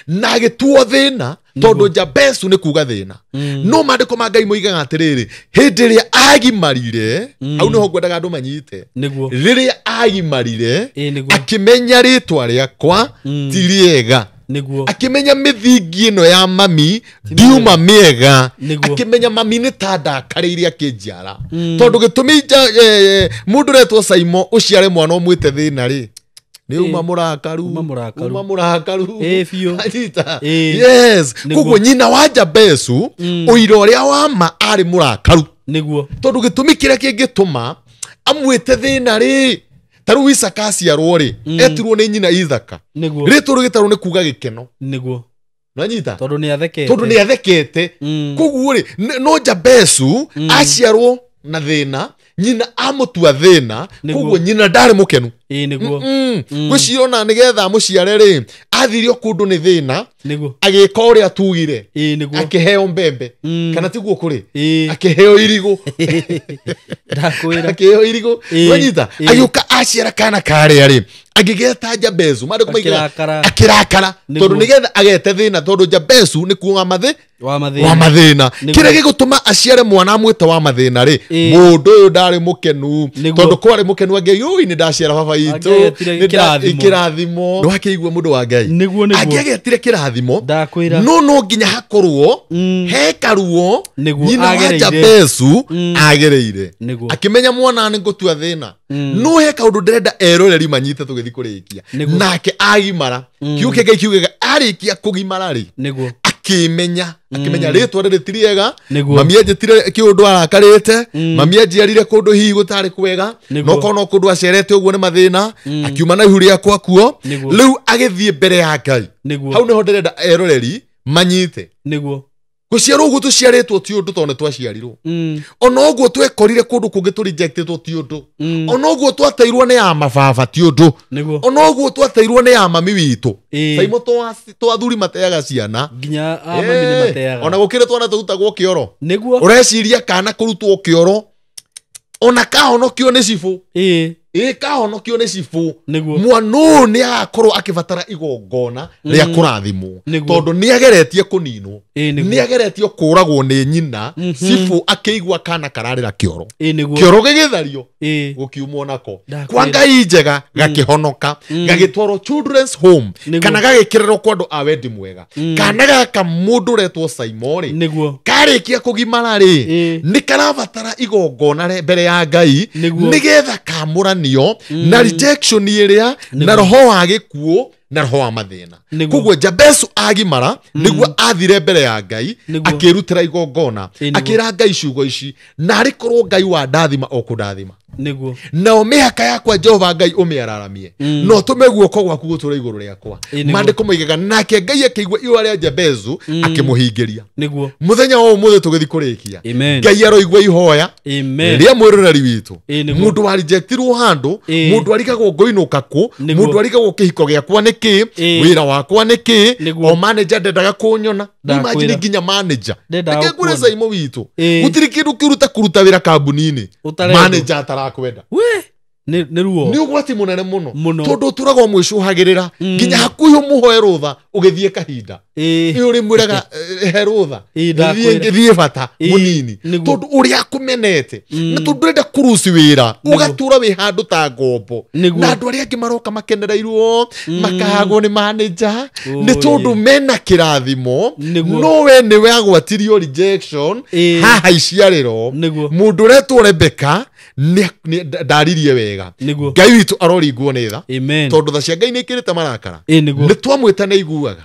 na agĩtuo thĩna tondu Jabezu nĩ kuga thĩna no mandĩko ma Ngai moigaga atĩrĩrĩ hĩndĩ ĩrĩa agimarire au nĩho ngwendaga andũ manyite rĩrĩa agimarire akĩmenya rĩtwa rĩakwa ti rĩega akimenya mithingi ino ya mami ndiuma miega akimenya mami ni tada kariria kinjara tondu gitumi mundu retwo SYMO uciare mwana umwite thina ri ni uma murakaru fio yes kugo nyina wa Jabezu uira uria wa ma ari murakaru niguo tondu gitumi kiria kingituma amwite thina ri taru Isaka aciarwo ri etirwo ni nyina Ithaka niguo ritwa rugitarwo ni kuga gikeno niguo nanyita tondu ni athekete koguo ri no Jabesu aciarwo na thina nyina amutua thina koguo nyina ndari mukenu niguo gwicirona nigetha muciare ri athirio kundu ni thina niguo agika uria tugire niguo akiheo mbembe kana tiguo kuri akiheo irigo ndakwira akiheo irigo wanyita ayuka aciara kana karia ri agigeta Jabesu mari kumaigira akirakara tondu nigetha agete thina tondu Jabesu ni kuuga mathe wa mathina kire gigutuma aciare mwana amwite wa mathina ri mundu uyu ndari mukenu tondu kwari mukenu ange yui ni ndaciara baba itu ni kirathimo ndo akigwa mundu wa Ngai agiagetire kirathimo no nginya hakorwo hekaruo nyina wa Jabesu agereire akimenya mwana ni ngutua thina no heka undu ndirenda eroreri manyite tugithi kurikia nake agimara kiuke Ngai kiuge arikia kugimara ri akimenya ritwa ritiriega mami anjitire kiundu arakarite mami anjiarire kundu hihi gutari kwega no kono kundu acerete uguo ni mathina akiuma na ihuri akwa kuo riu agithie mbere ya Ngai hau niho ndirenda eroreri manyite guciarwo uguo tuciaritwo ti undu tondu twaciarirwo ona uguo twekorire kundu kungi tu rejectedwo ti undu ona uguo twateirwo ni ya mababa ti undu ona uguo twateirwo ni ya mami witu SYMO twathuri mateaga ciana nginya mami ni mateaga ona gukire twana turutagwo kioro ureciria kana kurutwo kioro ona kahonokio ni cibu kahonokio ni cibu mwana ni agakorwo akibatara igongona ria kurathimwo tondu ni ageretie kuninwo ni ageretio kuragwo ni nyina cibu akigwa kana kararira kioro gigithario gukiumwo nako kwa Ngai njega gakihonoka gagitwarwo children's home kana gagikirerwo kwandu a wendi mwega kana gaka mundu retwo SYMO ri karikia kugimara ri ni karabatara igongona mbere ya Ngai nigetha kamuranio na rejection iria na roho wa gikuo na roho wa mathina koguo Jabesu agimara niguo athire mbere ya Ngai akirutira igongona akira Ngai ciugo ici na arikorwo Ngai wa ndathima okundathima no mihaka yakwa Jehova Ngai umiararamie no tume guoko gwaku gutura iguru riakwa mandiko moigaga nake Ngai akigwa iwa ria Jabesu akimuhingiria muthenya wa umuthe tugithi kurikia Ngai aroigwa ihoya ria mwiroreri witu mundu wa rejectirwo handu mundu arigagwo ngoinuka ku mundu arigagwo kihiko giakwa niki wira wakwa niki o manager ndendaga kunyona imagine nginya manager ndeke kure SYMO witu gutiri kindu kiruta kuruta wira kambuni-ini manager atarakwenda ni ruo ni ugwati munene muno tondu turagwo mwicuhagirira nginya hakuhi umuhoe rutha ugithie kahinda uri mwiraga he rutha thie bata munini tondu uria akumenete na tondu ndenda kuruci wira ugatura wi handu ta ngombo na andu aria angi maroka makenereirwo makahagwo ni manager ni tondu mena kirathimo no we ni we agwatirio rejection haha iciariro mundu retwo Rebeka ni ndaririe wega Ngai witu aroringwo ni tha tondu tha cia Ngai ni ikirite marakara ni twamwita ni iguaga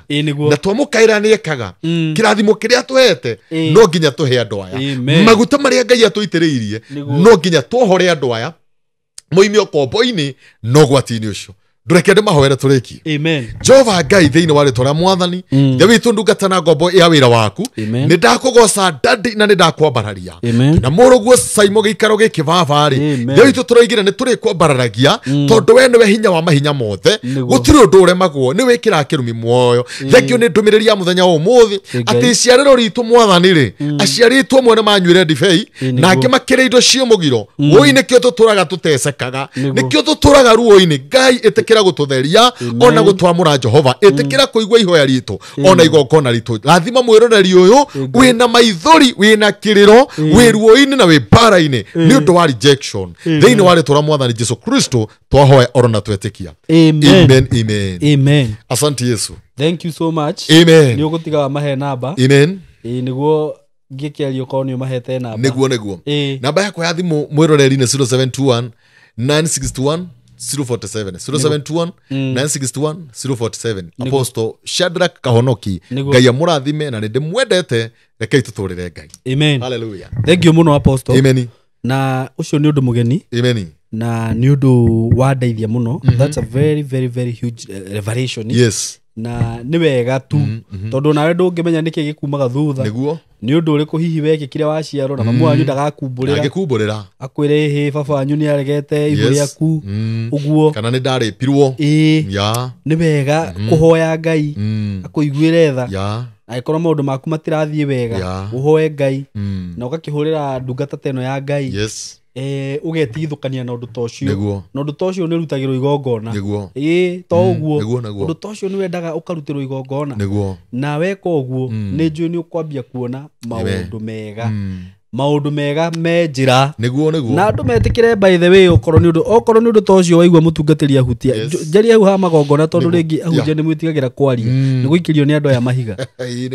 na twamukaira ni ekaga kirathimo kiria tuhete no nginya tuhe andu aya maguta maria Ngai atuitiriirie no nginya twohore andu aya moime okombo-ini no gwati-ini ucio ndureke mahoere turiki Jehova Ngai thiini wa ritwa ria Mwathani Ngai witu ndungata na ngombo ya wira waku ni ndakugoca ndandi na ni ndakwambararia na muruguo SYMO giikaro giki baba ri Ngai witu turoigire ni turi kwambararagia tondu we niwe hinya wa mahinya mothe gutiri undu uremagwo ni wikira kirumi muoyo thengio ni ndumiriri ya muthenya wa umuthi ati ciariro ritu Mwathani ri aciaritwo mwene manywire ndibei na angi makire indo cio mugiro woi nikio tuturaga tutecekaga nikio tuturaga ruo-ini Ngai itikira gututheria ona gutwamura Jehova itikira kuigwa ihoya ritu ona igongona ritu rathima mwiroreri uyu wina maithori wina kiriro wiruo-ini na wibara-ini ni undu wa rejection thiini wa ritwa ria Mwathani Jesu Kristo twahoya orona twetikia amen asante Yesu thank you so much ni ugutiga mahe namba niguo ngikiario ko ni mahete namba niguo namba yakwa ya thimu mwiroreri ni 0721 961 047 0721 961 047 Apostle Shadrack Kahonoki Ngai amurathime na ndimwendete rekei tuturire Ngai. Amen. Hallelujah. Thank you muno apostle. Amen. Na ucio ni undu mugeni. Amen. Na ni undu wa ndeithia muno. That's a very very very huge revelation. Yes. Na ni wega tu tondu nawe ndungimenya niki gikumaga thutha niguo ni undu uriku hihi wekikire waciarwo na mamu wanyu ndagakumburira akwire hi baba wanyu ni aregete iguri yaku uguo kana ni ndaripirwo ya ni wega kuhoya Ngai akuiguire tha ya aikorwo maundu maku matirathie wega uhoe Ngai na ugakihurira ndungata teno ya Ngai. Yes. Ugetithukania na undu tocio na undu tocio ni rutagirwo igongona to uguo undu tocio ni wendaga ukarutirwo igongona na weka uguo ni njui ni ukwambia kuona maundu mega me njira na andu metikire by the way okorwo ni undu tocio waigua mutungatiri ahutia njaria hau ha magongona tondu ringi ahunjia ni mwitigagira kwaria ni guikirio ni andu aya mahiga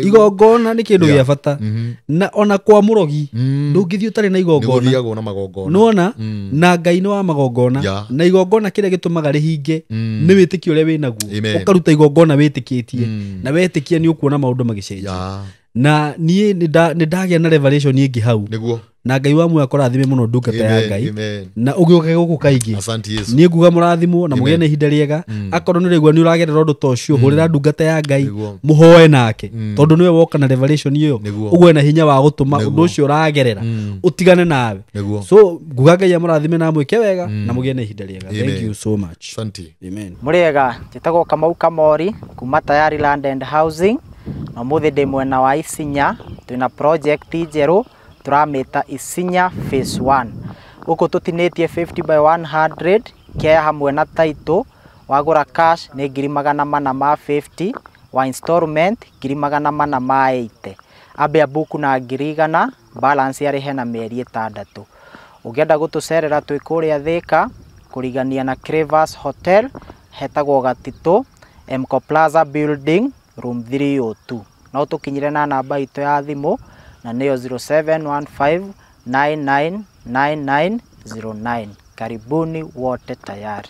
igongona ni kindu gia bata na ona kwa murogi ndungithio tari na igongona nona na Ngai ni wa magongona na igongona kire gitumaga rihinge ni witikio ule winaguo ukaruta igongona witikitie na wetikia ni ukuona maundu magicenjia na nie nidagia na revelation ingi hau na Ngai wa mwe akorathime muno ndungata ya Ngai na ugiuka guku kaingi nie nguga murathimo na mugene ihinda riega akorwo ni rigwa ni uragerera undu tocio hurira ndungata ya Ngai muhoe nake tondu niwe woka na revelation iyo ugwe na hinya wa gutuma undu ucio uragerera utigane nawe so nguga Ngai amurathime na mwike wega na mugene ihinda riega. Thank you so much. Amen. Muriega njitagwo Kamau Kamori kuma Tayari Land and Housing na Mothe ndi mwena wa Isinya twina project njeru turamita Isinya phase 1 uko tutinitie 50 by 100 kia hamwe na title wagura cash ni 450 wa installment 480 abe abuku na 100 balance yari hena mieri 6 ugienda gutucerera twikuria Thika kurigania na Crevas Hotel hetagwo Gatito Mco Plaza building room 302 na utukinyire na namba ito ya thimu na niyo 0715999909. Karibuni wote Tayari.